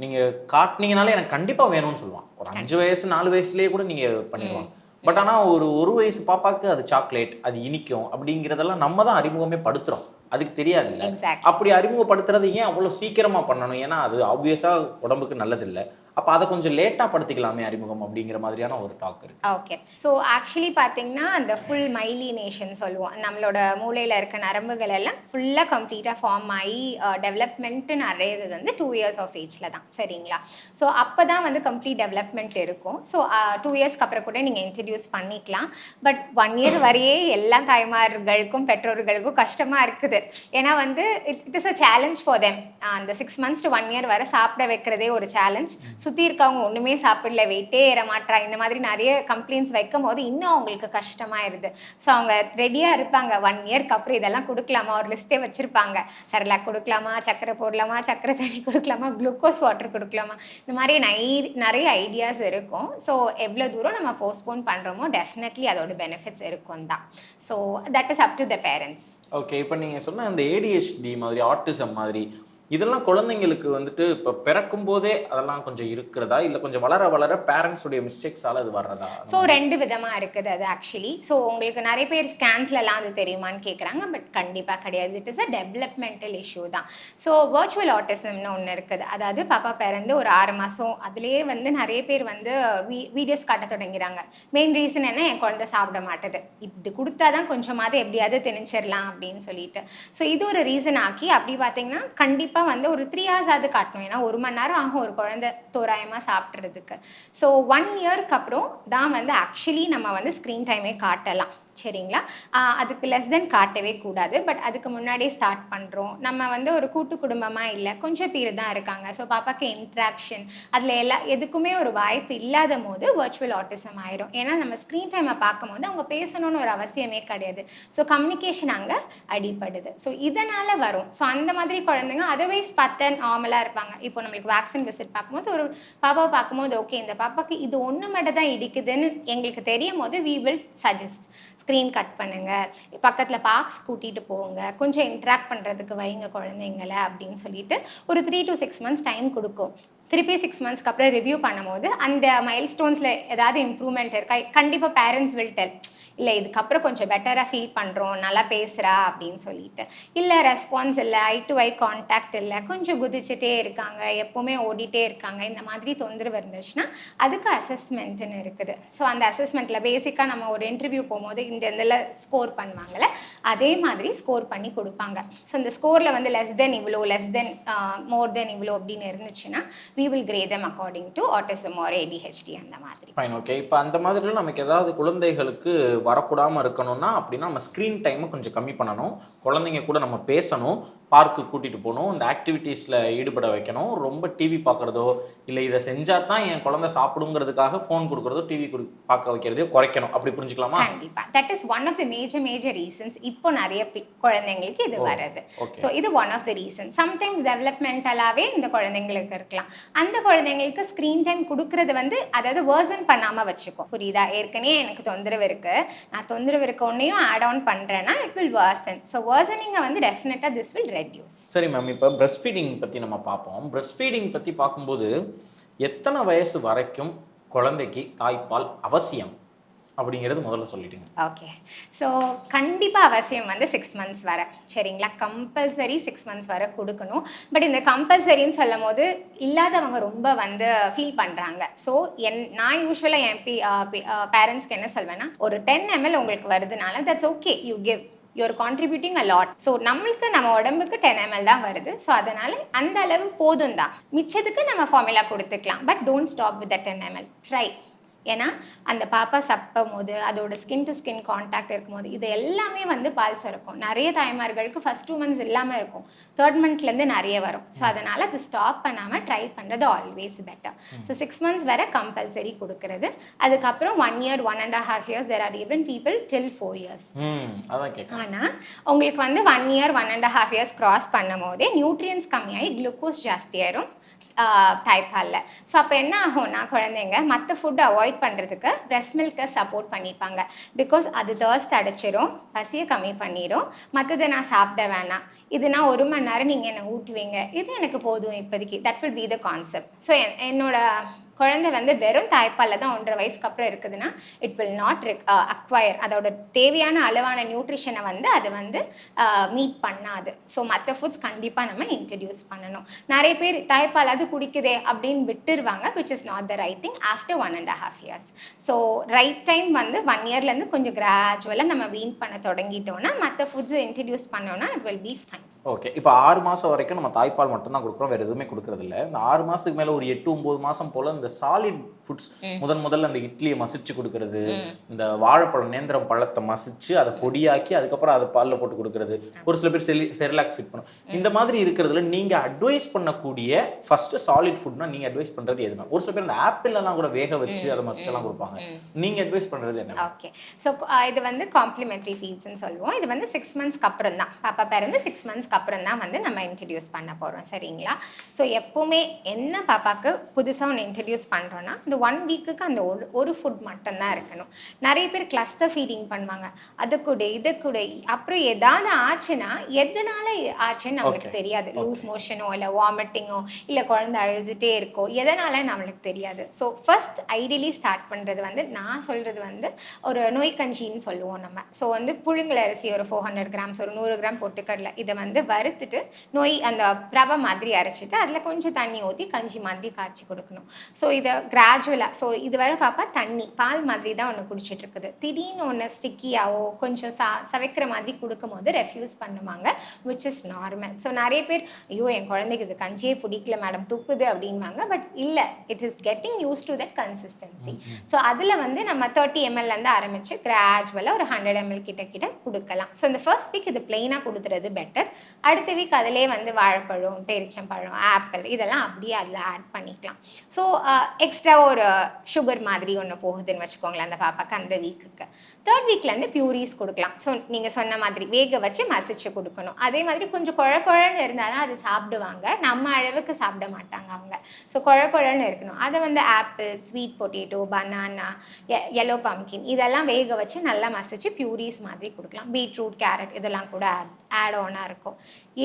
நீங்க காட்டுனீங்கனாலே எனக்கு கண்டிப்பா வேணும்னு சொல்லுவான். ஒரு 5 வயசு, 4 வயசுலயே கூட நீங்க பண்ணிருவாங்க. பட் ஆனா ஒரு வயசு பாப்பாக்கு அது சாக்லேட், அது இனிக்கும் அப்படிங்கிறதெல்லாம் நம்ம தான் அறிமுகமே படுத்துறோம். அதுக்கு தெரியாதுல்ல. எக்ஸாக்ட்லி. அப்படி அறிமுகப்படுத்துறது ஏன் அவ்வளோ சீக்கிரமா பண்ணணும்? ஏன்னா அது ஆப்வியஸா உடம்புக்கு நல்லதில்ல. அப்ப அத கொஞ்சம் லேட்டா படுத்திக்கலாமே அறிமுகம் அப்படிங்கிற மாதிரியான ஒரு டாக் இருக்கு. ஓகே. ஸோ ஆக்சுவலி பார்த்தீங்கன்னா, அந்த ஃபுல் மைலீனேஷன் சொல்லுவோம். நம்மளோட மூளையில இருக்க நரம்புகள் எல்லாம் ஃபுல்லா கம்ப்ளீட்டா ஃபார்ம் ஆயி டெவலப்மெண்ட்டுன்னு அடையிறது வந்து 2 இயர்ஸ் ஆஃப் ஏஜ்ல தான். சரிங்களா? ஸோ அப்ப தான் வந்து கம்ப்ளீட் டெவலப்மெண்ட் இருக்கும். ஸோ 2 இயர்ஸ்க்கு அப்புறம் கூட நீங்க இன்ட்ரோடியூஸ் பண்ணிக்கலாம். பட் 1 இயர் வரையே எல்லா தாய்மார்களுக்கும், பெற்றோர்களுக்கும் கஷ்டமா இருக்குது. ஏன்னா வந்து it is a challenge for them. அந்த 6 மந்த்ஸ் டு 1 இயர் வரை சாப்பிட வைக்கிறதே ஒரு சேலஞ்ச். சுத்தி இருக்கவங்க ஒண்ணுமே சாப்பிடல, வெயிட்டே ஏற மாட்றா, இந்த மாதிரி நிறைய கம்ப்ளைண்ட்ஸ் வைக்கும்போது இன்னும் அவங்களுக்கு கஷ்டமாயிருது. ஸோ அவங்க ரெடியா இருப்பாங்க 1 இயர்க்கு அப்புறம் இதெல்லாம் கொடுக்கலாமா, ஒரு லிஸ்ட்டே வச்சிருப்பாங்க. செர்லாக் கொடுக்கலாமா, சர்க்கரை போடலாமா, சர்க்கரை தண்ணி கொடுக்கலாமா, குளுக்கோஸ் வாட்டர் கொடுக்கலாமா, இந்த மாதிரி நிறைய ஐடியாஸ் இருக்கும். ஸோ எவ்வளோ தூரம் நம்ம போஸ்ட்போன் பண்றோமோ டெஃபினெட்லி அதோட பெனிஃபிட்ஸ் இருக்கும் தான். So that is up to the parents. Okay. இப்ப நீங்க சொன்ன அந்த ADHD மாதிரி, ஆட்டிசம் மாதிரி இதெல்லாம் குழந்தைங்களுக்கு வந்துட்டு இப்ப பிறக்கும்போதே அதெல்லாம் கொஞ்சம் இருக்கிறதா? இல்ல கொஞ்சம் வளர வளர பேரண்ட்ஸ் உடைய மிஸ்டேக்ஸால அது வர்றதா? ஸோ 2 விதமா இருக்குது அது ஆக்சுவலி. ஸோ உங்களுக்கு நிறைய பேர் ஸ்கேன்ஸ்லலாம் அது தெரியுமான்னு கேட்குறாங்க. பட் கண்டிப்பா கிடையாது. It is a developmental issue தான். ஸோ வர்ச்சுவல் ஆட்டிசம்னு ஒண்ணு இருக்குது. அதாவது பாப்பா பிறந்து ஒரு 6 மாசம் அதிலேயே வந்து நிறைய பேர் வந்து வீடியோஸ் காட்ட தொடங்கிறாங்க. மெயின் ரீசன் என்ன, என் குழந்தை சாப்பிட மாட்டுது, இது கொடுத்தா தான் கொஞ்சமாவது எப்படியாவது திணிச்சிடலாம் அப்படின்னு சொல்லிட்டு. ஸோ இது ஒரு ரீசன் ஆக்கி அப்படி பார்த்தீங்கன்னா கண்டிப்பா வந்து ஒரு 3 ஹவர்ஸ் ஆகுது காட்டணும். ஏன்னா 1 மணி நேரம் ஆகும் ஒரு குழந்தை தோராயமா சாப்பிட்றதுக்கு. ஸோ 1 இயர்க்கு அப்புறம் தான் வந்து ஆக்சுவலி நம்ம வந்து ஸ்க்ரீன் டைமே காட்டலாம். சரிங்களா? அதுக்கு லெஸ் தென் காட்டவே கூடாது. பட் அதுக்கு முன்னாடியே ஸ்டார்ட் பண்ணுறோம். நம்ம வந்து ஒரு கூட்டு குடும்பமாக இல்லை, கொஞ்சம் பேர் தான் இருக்காங்க. ஸோ பாப்பாக்கு இன்ட்ராக்ஷன் அதில் எதுக்குமே ஒரு வாய்ப்பு இல்லாத போது வர்ச்சுவல் ஆட்டிசம் ஆயிரும். ஏன்னா நம்ம ஸ்க்ரீன் டைமை பார்க்கும்போது அவங்க பேசணும்னு ஒரு அவசியமே கிடையாது. ஸோ கம்யூனிகேஷன் அங்கே அடிப்படுது. ஸோ இதனால் வரும். ஸோ அந்த மாதிரி குழந்தைங்க அதர்வைஸ் பார்த்தா நார்மலாக இருப்பாங்க. இப்போ நம்மளுக்கு வேக்சின் விசிட் பார்க்கும்போது ஒரு பாப்பாவை பார்க்கும்போது ஓகே இந்த பாப்பாக்கு இது ஒன்று மட்டும் தான் இடிக்குதுன்னு எங்களுக்கு தெரியும் போது we will suggest screen cut பண்ணுங்க, பக்கத்தில் பார்க்ஸ் கூட்டிகிட்டு போங்க, கொஞ்சம் இன்ட்ராக்ட் பண்ணுறதுக்கு வைங்க குழந்தைங்கள அப்படின்னு சொல்லிட்டு ஒரு 3 to 6 months டைம் கொடுக்கும். திருப்பி 6 monthsக்கு அப்புறம் ரிவ்யூ பண்ணும்போது அந்த மைல்ஸ்டோன்ஸில் ஏதாவது இம்ப்ரூவ்மெண்ட் இருக்கா, கண்டிப்பாக பேரண்ட்ஸ் வில் டெல் இல்லை இதுக்கப்புறம் கொஞ்சம் பெட்டராக ஃபீல் பண்ணுறோம், நல்லா பேசுகிறா அப்படின்னு சொல்லிட்டு. இல்லை ரெஸ்பான்ஸ் இல்லை, ஐ டு ஐ கான்டாக்ட் இல்லை, கொஞ்சம் குதிச்சுட்டே இருக்காங்க, எப்போவுமே ஓடிட்டே இருக்காங்க, இந்த மாதிரி தொந்தரவு இருந்துச்சுன்னா அதுக்கு அசஸ்மெண்ட்டுன்னு இருக்குது. ஸோ அந்த அசஸ்மெண்ட்டில் பேசிக்காக நம்ம ஒரு இன்டர்வியூ போகும்போது இந்த இதில் ஸ்கோர் பண்ணுவாங்கள்ல, அதே மாதிரி ஸ்கோர் பண்ணி கொடுப்பாங்க. ஸோ இந்த ஸ்கோரில் வந்து லெஸ் தென் இவ்வளோ, லெஸ் தென் மோர் தென் இவ்வளோ அப்படின்னு இருந்துச்சுன்னா we will grade them according to autism or ADHD அந்த மாதிரி. ஃபைன். ஓகே. இப்போ அந்த மாதிரிலாம் நமக்கு ஏதாவது குழந்தைகளுக்கு வரக்கூடாமல் இருக்கணும்னா அப்படின்னா நம்ம ஸ்க்ரீன் டைமை கொஞ்சம் கம்மி பண்ணணும். குழந்தைங்க கூட நம்ம பேசணும், பார்க்கு கூட்டிகிட்டு போகணும், இந்த ஆக்டிவிட்டீஸில் ஈடுபட வைக்கணும். ரொம்ப டிவி பார்க்குறதோ இல்லை இதை செஞ்சால் தான் என் குழந்தை சாப்பிடுங்கிறதுக்காக ஃபோன் கொடுக்குறதோ டிவி பார்க்க வைக்கிறதையோ குறைக்கணும். அப்படி புரிஞ்சுக்கலாமா? கண்டிப்பாக. That is one of the major reasons. இப்போ நிறைய குழந்தைங்களுக்கு இது வருது. ஸோ இது one of the reason. Sometimes டெவலப்மெண்டலாகவே இந்த குழந்தைங்களுக்கு இருக்கலாம். அந்த குழந்தைங்களுக்கு ஸ்க்ரீன் டைம் கொடுக்கறது வந்து அதாவது வேர்சன் பண்ணாமல் வச்சுக்கோ. புரியுதா? ஏற்கனவே எனக்கு தொந்தரவு இருக்கு, நான் தொந்தரவு இருக்க ஒன்றையும் ஆட் ஆன் பண்ணுறேன்னா இட் வில் வேர்சன். ஸோ வேர்சனிங்கை வந்து டெஃபினட்டாக திஸ் வில் ரெடியூஸ். சரி மேம். இப்போ பிரஸ்ட் ஃபீடிங் பற்றி நம்ம பார்ப்போம். பிரஸ்ட் ஃபீடிங் பற்றி பார்க்கும்போது எத்தனை வயசு வரைக்கும் குழந்தைக்கு தாய்ப்பால் அவசியம் அப்படிங்கிறது முதல்ல சொல்லிட்டுங்க. ஓகே. ஸோ கண்டிப்பாக அவசியம் வந்து 6 months வரை. சரிங்களா? கம்பல்சரி 6 months வரை கொடுக்கணும். பட் இந்த கம்பல்சரின்னு சொல்லும் போது இல்லாதவங்க ரொம்ப வந்து ஃபீல் பண்ணுறாங்க. ஸோ நான் யூஸ்வலாக என் பேரண்ட்ஸ்க்கு என்ன சொல்வேன்னா, ஒரு 10 ml உங்களுக்கு வருதுனால that's okay, you give, you are contributing a lot. So நம்மளுக்கு நம்ம உடம்புக்கு 10 ml தான் வருது. ஸோ அதனால் அந்த அளவு போதும் தான். மிச்சத்துக்கு நம்ம ஃபார்முலா கொடுத்துக்கலாம். But don't stop with the 10 ml. Try ஏன்னா அந்த பாப்பா சப்பும் போது அதோட ஸ்கின் டு ஸ்கின் கான்டாக்ட் இருக்கும்போது இது எல்லாமே வந்து பால் சுரக்கும். நிறைய தாய்மார்களுக்கு ஃபர்ஸ்ட் 2 months இல்லாமல் இருக்கும், 3rd monthலேருந்து நிறைய வரும். ஸோ அதனால் அது ஸ்டாப் பண்ணாமல் ட்ரை பண்ணுறது ஆல்வேஸ் பெட்டர். ஸோ 6 months வரை கம்பல்சரி கொடுக்கறது. அதுக்கப்புறம் 1 year 1.5 years there are even people till 4 years. ஆனால் உங்களுக்கு வந்து 1 year 1.5 years கிராஸ் பண்ணும் போதே நியூட்ரியன்ஸ் கம்மியாகி குளுக்கோஸ் ஜாஸ்தியாயிரும் தாய்ப்பாலில். ஸோ அப்போ என்ன ஆகும்னா குழந்தைங்க மற்ற ஃபுட்டை அவாய்ட் பண்ணுறதுக்கு பிரெஸ்ட் மில்கை சப்போர்ட் பண்ணிப்பாங்க. பிகாஸ் அது தர்ஸ்ட் அடைச்சிரும், பசியை கம்மி பண்ணிடும். மற்றதை நான் சாப்பிட வேணாம், இது நான் 1 மணி நேரம் நீங்கள் என்னை ஊட்டுவீங்க, இது எனக்கு போதும் இப்போதைக்கு. That will be the concept. So என்னோட குழந்தை வந்து வெறும் தாய்ப்பாலில் தான் 1.5 வயசுக்கு அப்புறம் இருக்குதுன்னா இட் வில் நாட் அக்வயர், அதோட தேவையான அளவான நியூட்ரிஷனை வந்து அது வந்து மீட் பண்ணாது. ஸோ மற்ற ஃபுட்ஸ் கண்டிப்பாக நம்ம இன்ட்ரடியூஸ் பண்ணணும். நிறைய பேர் தாய்ப்பால் அது குடிக்குதே அப்படின்னு விட்டுருவாங்க, which is not the right thing after 1.5 years. So right time வந்து 1 yearலேருந்து கொஞ்சம் கிராஜுவலாக நம்ம வீன் பண்ண தொடங்கிட்டோம்னா மற்ற ஃபுட்ஸை இன்ட்ரடியூஸ் பண்ணோம்னா it will be fine. Okay, இப்போ 6 மாதம் வரைக்கும் நம்ம தாய்ப்பால் மட்டும்தான் கொடுக்குறோம், வேறு எதுவுமே கொடுக்குறது இல்லை. இந்த 6 மாதத்துக்கு மேலே ஒரு 8-9 மாதம் போல் இந்த சாலிட் ஃபுட்ஸ் முதல்ல அந்த இட்லியை மசிச்சு கொடுக்கறது, இந்த வாழைப்பழம் நேந்திரம் பழத்தை மசிச்சு அதை பொடியாக்கி அதுக்கப்புறம் அதை பாலில் போட்டு கொடுக்கறது, ஒரு சில பேர் செரிலாக் ஃபிட் பண்ணும். இந்த மாதிரி இருக்கிறதுல நீங்க அட்வைஸ் பண்ணக்கூடிய ஃபர்ஸ்ட் சாலிட் ஃபுட்னா நீங்க அட்வைஸ் பண்றது எதுனா? ஒரு சில பேர் இந்த ஆப்பிள் எல்லாம் கூட வேக வச்சு அதை மசிச்செல்லாம் கொடுப்பாங்க, நீங்க அட்வைஸ் பண்றது என்ன? ஓகே, ஸோ இது வந்து காம்ப்ளிமெண்ட்ரி ஃபீட்ஸ்ன்னு சொல்லுவோம். இது வந்து 6 monthsக்கு அப்புறம் தான், பாப்பா பிறந்து 6 monthsக்கு அப்புறம் தான் வந்து நம்ம இன்ட்ரடியூஸ் பண்ண போகிறோம். சரிங்களா? ஸோ எப்பவுமே என்ன பாப்பாவுக்கு புதுசாக ஒன்று இன்ட்ரடியூஸ் பண்ணுறோன்னா இந்த 1 weekக்கு அந்த ஒரு ஃபுட் மட்டும்தான் இருக்கணும். நிறைய பேர் கிளஸ்டர் ஃபீடிங் பண்ணுவாங்க, அது கூட இது கூட, அப்புறம் ஏதாவது ஆச்சுன்னா எதனால ஆச்சுன்னு நம்மளுக்கு தெரியாது. லூஸ் மோஷனோ இல்லை வாமிட்டிங்கோ இல்லை குழந்தை அழுதுகிட்டே இருக்கோ, எதனால நம்மளுக்கு தெரியாது. ஸோ ஃபர்ஸ்ட் ஐடியலி ஸ்டார்ட் பண்ணுறது வந்து நான் சொல்கிறது வந்து ஒரு நோய் கஞ்சின்னு சொல்லுவோம் நம்ம. ஸோ வந்து புழுங்கல் அரிசி ஒரு 400 grams ஒரு 100 gram பொட்டுக்கடலை இதை வந்து வறுத்துட்டு அந்த ரவை மாதிரி அரைச்சிட்டு அதில் கொஞ்சம் தண்ணி ஊற்றி கஞ்சி மாதிரி காய்ச்சி கொடுக்கணும். ஸோ இதை கிராஜுவலாக, ஸோ இது வரை பாப்பா தண்ணி பால் மாதிரி தான் ஒன்று குடிச்சிட்டு இருக்குது. திடீர்னு ஒன்று ஸ்டிக்கியாவோ கொஞ்சம் சவைக்கிற மாதிரி கொடுக்கும் போது ரெஃப்யூஸ் பண்ணுவாங்க, விச் இஸ் நார்மல். ஸோ நிறைய பேர் ஐயோ என் குழந்தைக்கு இது கஞ்சியே பிடிக்கல மேடம் துப்புது அப்படின்வாங்க. பட் இல்லை, it is getting use to that consistency. So அதில் வந்து நம்ம 30 ml ஆரம்பித்து கிராஜுவலாக ஒரு 100 ml கிட்ட கொடுக்கலாம். ஸோ இந்த ஃபர்ஸ்ட் வீக் இது பிளெயினாக கொடுத்துறது பெட்டர். அடுத்த வீக் அதிலே வந்து வாழைப்பழம், பேரிச்சம்பழம், ஆப்பிள் இதெல்லாம் அப்படியே அதில் ஆட் பண்ணிக்கலாம். ஸோ எக்ஸ்ட்ரா ஒரு சுகர் மாதிரி ஒன்று போகுதுன்னு வச்சுக்கோங்களேன் அந்த பாப்பாக்கு அந்த வீக்குக்கு. 3rd வீக்லேருந்து பியூரிஸ் கொடுக்கலாம். ஸோ நீங்கள் சொன்ன மாதிரி வேக வச்சு மசிச்சு கொடுக்கணும். அதே மாதிரி கொஞ்சம் குழன்னு இருந்தால் தான் அது சாப்பிடுவாங்க, நம்ம அளவுக்கு சாப்பிட மாட்டாங்க அவங்க. ஸோ குழன்னு இருக்கணும். அதை வந்து apple, sweet potato, banana, yellow pumpkin இதெல்லாம் வேக வச்சு நல்லா மசிச்சு பியூரிஸ் மாதிரி கொடுக்கலாம். பீட்ரூட், கேரட் இதெல்லாம் கூட ஆட் ஆனாக இருக்கும்.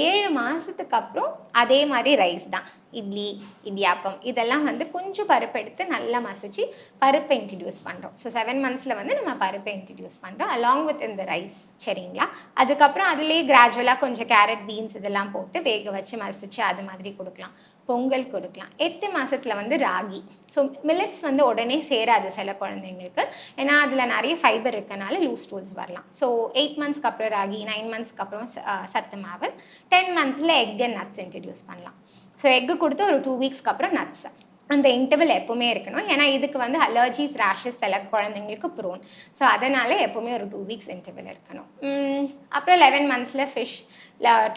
7 மாதத்துக்கு அப்புறம் அதே மாதிரி ரைஸ் தான், இட்லி, இடியாப்பம் இதெல்லாம் வந்து கொஞ்சம் பருப்பு எடுத்து நல்லா மசிச்சு பருப்பை இன்ட்ரடியூஸ் பண்ணுறோம். ஸோ 7 monthsல வந்து நம்ம பருப்பை இன்ட்ரடியூஸ் பண்ணுறோம் அலாங் வித் இந்த ரைஸ். சரிங்களா? அதுக்கப்புறம் அதுலேயே கிராஜுவலாக கொஞ்சம் கேரட், பீன்ஸ் இதெல்லாம் போட்டு வேக வச்சு மசிச்சு அது மாதிரி கொடுக்கலாம். பொங்கல் கொடுக்கலாம். 8 மாதத்தில் வந்து ராகி. ஸோ மில்லட்ஸ் வந்து உடனே சேராது சில குழந்தைங்களுக்கு, ஏன்னா அதில் நிறைய ஃபைபர் இருக்கனால லூஸ் ஸ்டூல்ஸ் வரலாம். ஸோ 8 monthsக்கு அப்புறம் ராகி, 9 monthsக்கு அப்புறம் சத்து மாவு, 10 monthsல எக் அண்ட் நட்ஸ் இன்ட்ரடியூஸ் பண்ணலாம். ஸோ எக்கு கொடுத்து ஒரு 2 weeksக்கு அப்புறம் நட்ஸ். அந்த இன்டர்வல் எப்போவுமே இருக்கணும், ஏன்னா இதுக்கு வந்து அலர்ஜிஸ், ரேஷஸ் சில குழந்தைங்களுக்கு ப்ரோன். ஸோ அதனால் எப்போவுமே ஒரு 2 weeks இன்டர்வல் இருக்கணும். அப்புறம் 11 monthsல ஃபிஷ்,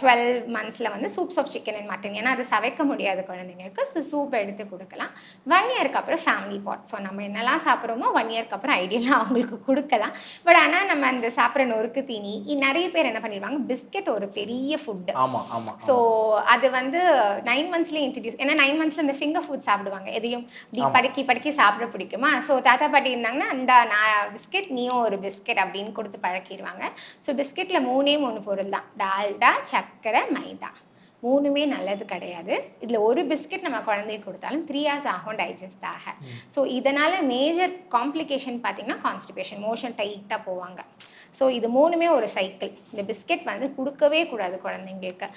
12 monthsல வந்து soups of chicken and mutton, ஏன்னா அது சவைக்க முடியாது குழந்தைங்களுக்கு. ஸோ சூப் எடுத்து கொடுக்கலாம். 1 yearக்கு அப்புறம் ஃபேமிலி பாட். ஸோ நம்ம என்னெல்லாம் சாப்பிட்றோமோ 1 yearக்கு அப்புறம் ஐடியலாக அவங்களுக்கு கொடுக்கலாம். பட் ஆனால் நம்ம அந்த சாப்பிட்ற நொறுக்கு தீனி, நிறைய பேர் என்ன பண்ணிடுவாங்க, பிஸ்கெட் ஒரு பெரிய ஃபுட்டு. ஸோ அது வந்து 9 monthsலேயே இன்ட்ரடியூஸ், ஏன்னா 9 monthsல இந்த ஃபிங்கர் ஃபுட் சாப்பிடுவாங்க, எதையும் படுக்கி சாப்பிட பிடிக்குமா. ஸோ தாத்தா பாட்டி இருந்தாங்கன்னா அந்த நான் பிஸ்கெட் நீயும் ஒரு பிஸ்கெட் அப்படின்னு கொடுத்து பழக்கிடுவாங்க. ஸோ பிஸ்கெட்டில் 3 பொருள் தான், டால்டா, சர்க்கரை, மைதா. 3மே நல்லது கிடையாது. இதில் ஒரு பிஸ்கெட் நம்ம குழந்தைக்கு கொடுத்தாலும் 3 hours ஆகும் டைஜஸ்ட் ஆக. ஸோ இதனால் மேஜர் காம்ப்ளிகேஷன் பார்த்தீங்கன்னா கான்ஸ்டிபேஷன், மோஷன் டைட்டாக போவாங்க. ஸோ இது 3மே ஒரு சைக்கிள். இந்த பிஸ்கெட் வந்து கொடுக்கவே கூடாது குழந்தைங்களுக்கு.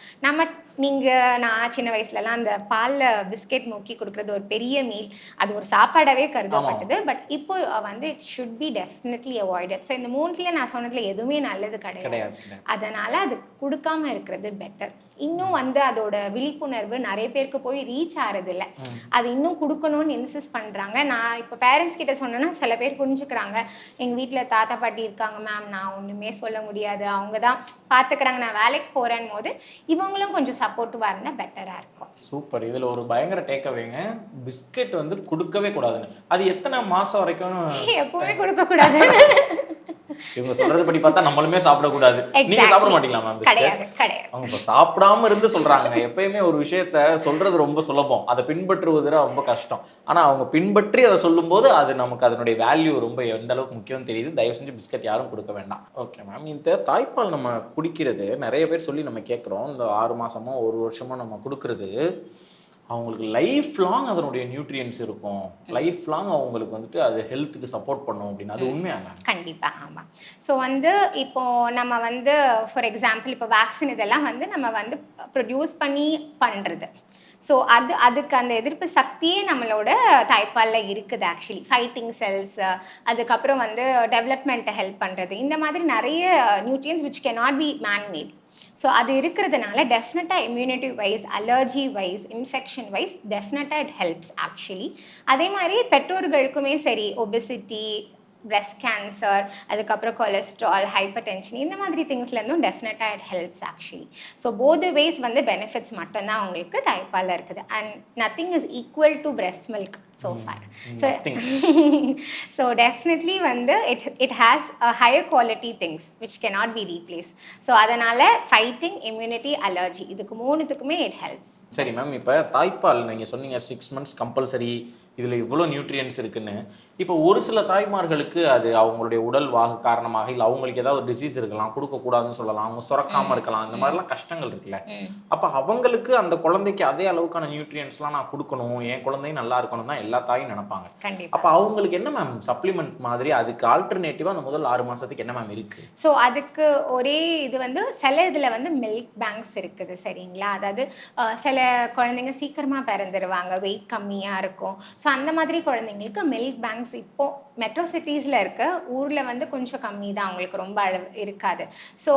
நான் சின்ன வயசுலலாம் அந்த பாலில் பிஸ்கெட் முக்கி கொடுக்குறது ஒரு பெரிய மீல், அது ஒரு சாப்பாடாகவே கருதப்பட்டது. பட் இப்போ வந்து it should be definitely avoided. So இந்த 3ல நான் சொன்னதில் எதுவுமே நல்லது கிடையாது. அதனால் அது கொடுக்காம இருக்கிறது பெட்டர். இன்னும் வந்து வந்து அதோட விழிப்புணர்வு நிறைய பேருக்கு போய் ரீச் ஆறது இல்ல. அது இன்னும் கொடுக்கணும்னு இன்சிஸ்ட் பண்றாங்க. நான் இப்போ பேரண்ட்ஸ் கிட்ட சொன்னேன்னா சில பேர் புரிஞ்சுக்கிறாங்க. எங்க வீட்ல தாத்தா பாட்டி இருக்காங்க மேம், நான் ஒண்ணுமே சொல்ல முடியாது, அவங்க தான் பாத்துக்கிறாங்க, நான் வேலைக்கு போறேன் போது இவங்களும் கொஞ்சம் சப்போர்ட்டிவா இருந்தா பெட்டரா இருக்கும். சூப்பர். இதுல ஒரு பயங்கர டேக்அவேங்க, பிஸ்கட் வந்து குடுக்கவே கூடாதுன்னு. அது எத்தனை மாசம் வரைக்கும்? எப்பவுமே கொடுக்க கூடாது. இவங்க சொல்றது படி பார்த்தா நம்மளுமே சாப்பிடக்கூடாது. நீங்க சாப்பிட மாட்டீங்களா மேம் பிஸ்கட்? கிடையாது கிடையாது. அவங்க இப்ப சாப்பிடாம இருந்து சொல்றாங்க. எப்பயுமே ஒரு விஷயத்த சொல்றது ரொம்ப சுலபம், அதை பின்பற்றுவது ரொம்ப கஷ்டம். ஆனா அவங்க பின்பற்றி அதை சொல்லும்போது அது நமக்கு அதனுடைய வேல்யூ ரொம்ப எந்த அளவுக்கு முக்கியம் தெரியுது. தயவு செஞ்சு பிஸ்கட் யாரும் கொடுக்க வேண்டாம். ஓகே மேம், இந்த தாய்ப்பால் நம்ம குடிக்கிறது நிறைய பேர் சொல்லி நம்ம கேட்குறோம். இந்த 6 மாசமோ 1 வருஷமோ நம்ம கொடுக்கறது அவங்களுக்கு லைஃப் லாங் அதனுடைய நியூட்ரியன்ஸ் இருக்கும், லைஃப் லாங் அவங்களுக்கு வந்துட்டு அது ஹெல்த்துக்கு சப்போர்ட் பண்ணும் அப்படின்னு. அது உண்மையாங்க? கண்டிப்பா ஆமா. ஸோ வந்து இப்போ நம்ம வந்து ஃபார் எக்ஸாம்பிள் இப்போ வேக்சின் இதெல்லாம் வந்து நம்ம வந்து ப்ரொடியூஸ் பண்ணி பண்றது. ஸோ அதுக்கு அந்த எதிர்ப்பு சக்தியே நம்மளோட தாய்ப்பாலில் இருக்குது ஆக்சுவலி. ஃபைட்டிங் செல்ஸ், அதுக்கப்புறம் வந்து டெவலப்மெண்ட்டை ஹெல்ப் பண்ணுறது, இந்த மாதிரி நிறைய nutrients which cannot be manmade. So அது இருக்கிறதுனால டெஃபினட்டாக immunity wise, allergy wise, infection wise டெஃபினட்டாக இட் ஹெல்ப்ஸ் ஆக்சுவலி. அதே மாதிரி பெற்றோர்களுக்குமே சரி, ஒபெசிட்டி, பிரெஸ்ட் கேன்சர், அதுக்கப்புறம் கொலஸ்ட்ரால், ஹைப்பர் டென்ஷன், இந்த மாதிரி திங்ஸ்லேருந்தும் டெஃபினட்டாக it helps actually. So both ways வந்து பெனிஃபிட்ஸ் மட்டும்தான் அவங்களுக்கு தாய்ப்பாலில் இருக்குது. And nothing is equal to breast milk so far. So definitely வந்து it has a higher quality things which cannot be replaced. So அதனால fighting, immunity, allergy, இதுக்கு மூணுத்துக்குமே it helps. சரி மேம், இப்போ தாய்ப்பால் நீங்கள் சொன்னீங்க 6 months கம்பல்சரி, இதில் இவ்வளோ நியூட்ரியன்ஸ் இருக்குன்னு. இப்போ ஒரு சில தாய்மார்களுக்கு அது அவங்களுடைய உடல் வாகு காரணமாக, இல்லை அவங்களுக்கு ஏதாவது டிசீஸ் இருக்கலாம், கொடுக்கக்கூடாதுன்னு சொல்லலாம், அவங்க சுரக்காமல் இருக்கலாம், இந்த மாதிரிலாம் கஷ்டங்கள் இருக்குல்ல. அப்போ அவங்களுக்கு அந்த குழந்தைக்கு அதே அளவுக்கான நியூட்ரியன்ஸ்லாம் நான் கொடுக்கணும், என் குழந்தையும் நல்லா இருக்கணும் தான் எல்லா தாயும் நினைப்பாங்க. அப்போ அவங்களுக்கு என்ன மேம் சப்ளிமெண்ட் மாதிரி, அதுக்கு ஆல்டர்னேட்டிவாக அந்த முதல் 6 மாதத்துக்கு என்ன மேம் இருக்குது? ஸோ அதுக்கு ஒரே இது வந்து சில இதில் வந்து மில்க் பேங்க்ஸ் இருக்குது சரிங்களா. அதாவது சில குழந்தைங்க சீக்கிரமாக பிறந்துருவாங்க, வெயிட் கம்மியாக இருக்கும். ஸோ அந்த மாதிரி குழந்தைங்களுக்கு மில்க் பேங்க்ஸ் இப்போ மெட்ரோ சிட்டிஸில் இருக்க, ஊரில் வந்து கொஞ்சம் கம்மி தான், அவங்களுக்கு ரொம்ப அளவு இருக்காது. ஸோ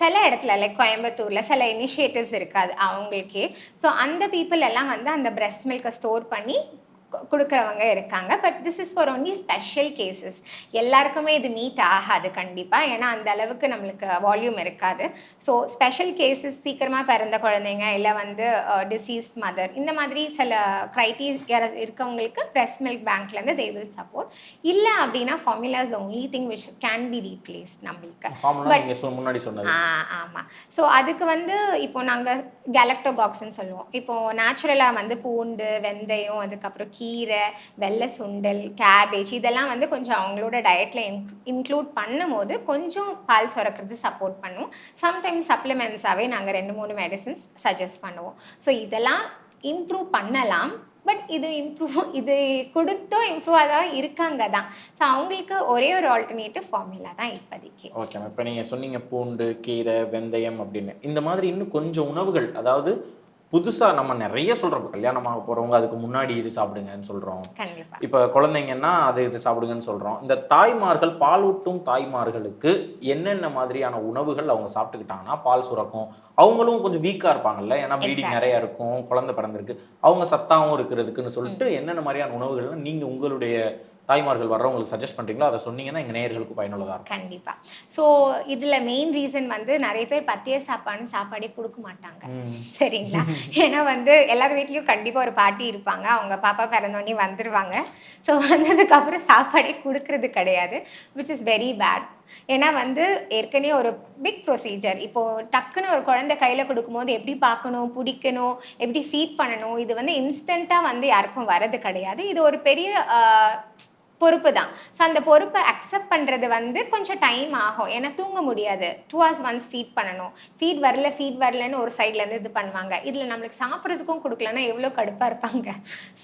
சில இடத்துல லைக் கோயம்புத்தூரில் சில இனிஷியேட்டிவ்ஸ் இருக்காது அவங்களுக்கே. ஸோ அந்த பீப்புள் எல்லாம் வந்து அந்த பிரெஸ்ட் மில்கை ஸ்டோர் பண்ணி கொடுக்குறவங்க இருக்காங்க. But this is for only special cases. எல்லாருக்குமே இது மீட் ஆகாது கண்டிப்பாக, ஏன்னா அந்த அளவுக்கு நம்மளுக்கு வால்யூம் இருக்காது. ஸோ ஸ்பெஷல் கேசஸ், சீக்கிரமாக பிறந்த குழந்தைங்க, இல்லை வந்து டிசீஸ் மதர், இந்த மாதிரி சில க்ரைட்டீரியா இருக்கவங்களுக்கு பிரெஸ்ட் மில்க் பேங்க்லேருந்து தே வில் சப்போர்ட். இல்லை அப்படின்னா formula is only thing which can be replace நம்மளுக்கு. முன்னாடி சொன்னது. ஆமாம். ஸோ அதுக்கு வந்து இப்போ நாங்கள் கேலக்டோகாக்ஸ்ன்னு சொல்லுவோம். இப்போ நேச்சுரலாக வந்து பூண்டு, வெந்தயம், அதுக்கப்புறம் கீரை, வெள்ளை சுண்டல், கேபேஜ், இதெல்லாம் வந்து கொஞ்சம் அவங்களோட டயட்டில் இன்க்ளூட் பண்ணும் போது கொஞ்சம் பால் சுரக்கிறது சப்போர்ட் பண்ணுவோம். சம்டைம்ஸ் சப்ளிமெண்ட்ஸாகவே நாங்கள் 2-3 மெடிசன்ஸ் சஜஸ்ட் பண்ணுவோம். ஸோ இதெல்லாம் இம்ப்ரூவ் பண்ணலாம். பட் இது கொடுத்தும் இம்ப்ரூவ் தான் இருக்காங்க தான். ஸோ அவங்களுக்கு ஒரே ஒரு ஆல்டர்னேட்டிவ் ஃபார்முலா தான் இப்போதைக்கு. ஓகே மேம், இப்போ நீங்கள் சொன்னீங்க பூண்டு, கீரை, வெந்தயம் அப்படின்னு, இந்த மாதிரி இன்னும் கொஞ்சம் உணவுகள், அதாவது புதுசாக நம்ம நிறைய சொல்கிறோம். இப்போ கல்யாணமாக போகிறவங்க அதுக்கு முன்னாடி இது சாப்பிடுங்கன்னு சொல்கிறோம், இப்போ குழந்தைங்கன்னா அது இது சாப்பிடுங்கன்னு சொல்கிறோம். இந்த தாய்மார்கள், பாலூட்டும் தாய்மார்களுக்கு என்னென்ன மாதிரியான உணவுகள் அவங்க சாப்பிட்டுக்கிட்டாங்கன்னா பால் சுரக்கும், அவங்களும் கொஞ்சம் வீக்காக இருப்பாங்கல்ல, ஏன்னா ப்ளீடிங் நிறையா இருக்கும், குழந்தை பிறந்திருக்கு, அவங்க சத்தாகவும் இருக்கிறதுக்குன்னு சொல்லிட்டு என்னென்ன மாதிரியான உணவுகள்லாம் நீங்கள் உங்களுடைய தாய்மார்கள் வர்றவங்களுக்கு சஜஸ்ட் பண்ணுறீங்களோ அதை சொன்னீங்கன்னா எங்கள் நேயர்களுக்கு பயனுள்ளதாக இருக்கும். கண்டிப்பாக. ஸோ இதில் மெயின் ரீசன் வந்து நிறைய பேர் பத்திய சாப்பாடே கொடுக்க மாட்டாங்க சரிங்களா. ஏன்னா வந்து எல்லார் வீட்லேயும் கண்டிப்பாக ஒரு பாட்டி இருப்பாங்க, அவங்க பாப்பா பிறந்தோடனே வந்துடுவாங்க. ஸோ வந்ததுக்கப்புறம் சாப்பாடே கொடுக்கறது கிடையாது, விச் இஸ் வெரி பேட். ஏன்னா வந்து ஏற்கனவே ஒரு பிக் ப்ரொசீஜர். இப்போது டக்குன்னு ஒரு குழந்தை கையில் கொடுக்கும்போது எப்படி பார்க்கணும், பிடிக்கணும், எப்படி ஃபீட் பண்ணணும், இது வந்து இன்ஸ்டண்ட்டாக வந்து யாருக்கும் வரது கிடையாது. இது ஒரு பெரிய பொறுப்பு தான். ஸோ அந்த பொறுப்பை அக்செப்ட் பண்ணுறது வந்து கொஞ்சம் டைம் ஆகும். ஏன்னா தூங்க முடியாது, 2 hours ஒன்ஸ் ஃபீட் பண்ணணும், ஃபீட் வரலன்னு ஒரு சைட்லேருந்து இது பண்ணுவாங்க. இதில் நம்மளுக்கு சாப்பிட்றதுக்கும் கொடுக்கலன்னா எவ்வளோ கடுப்பாக இருப்பாங்க.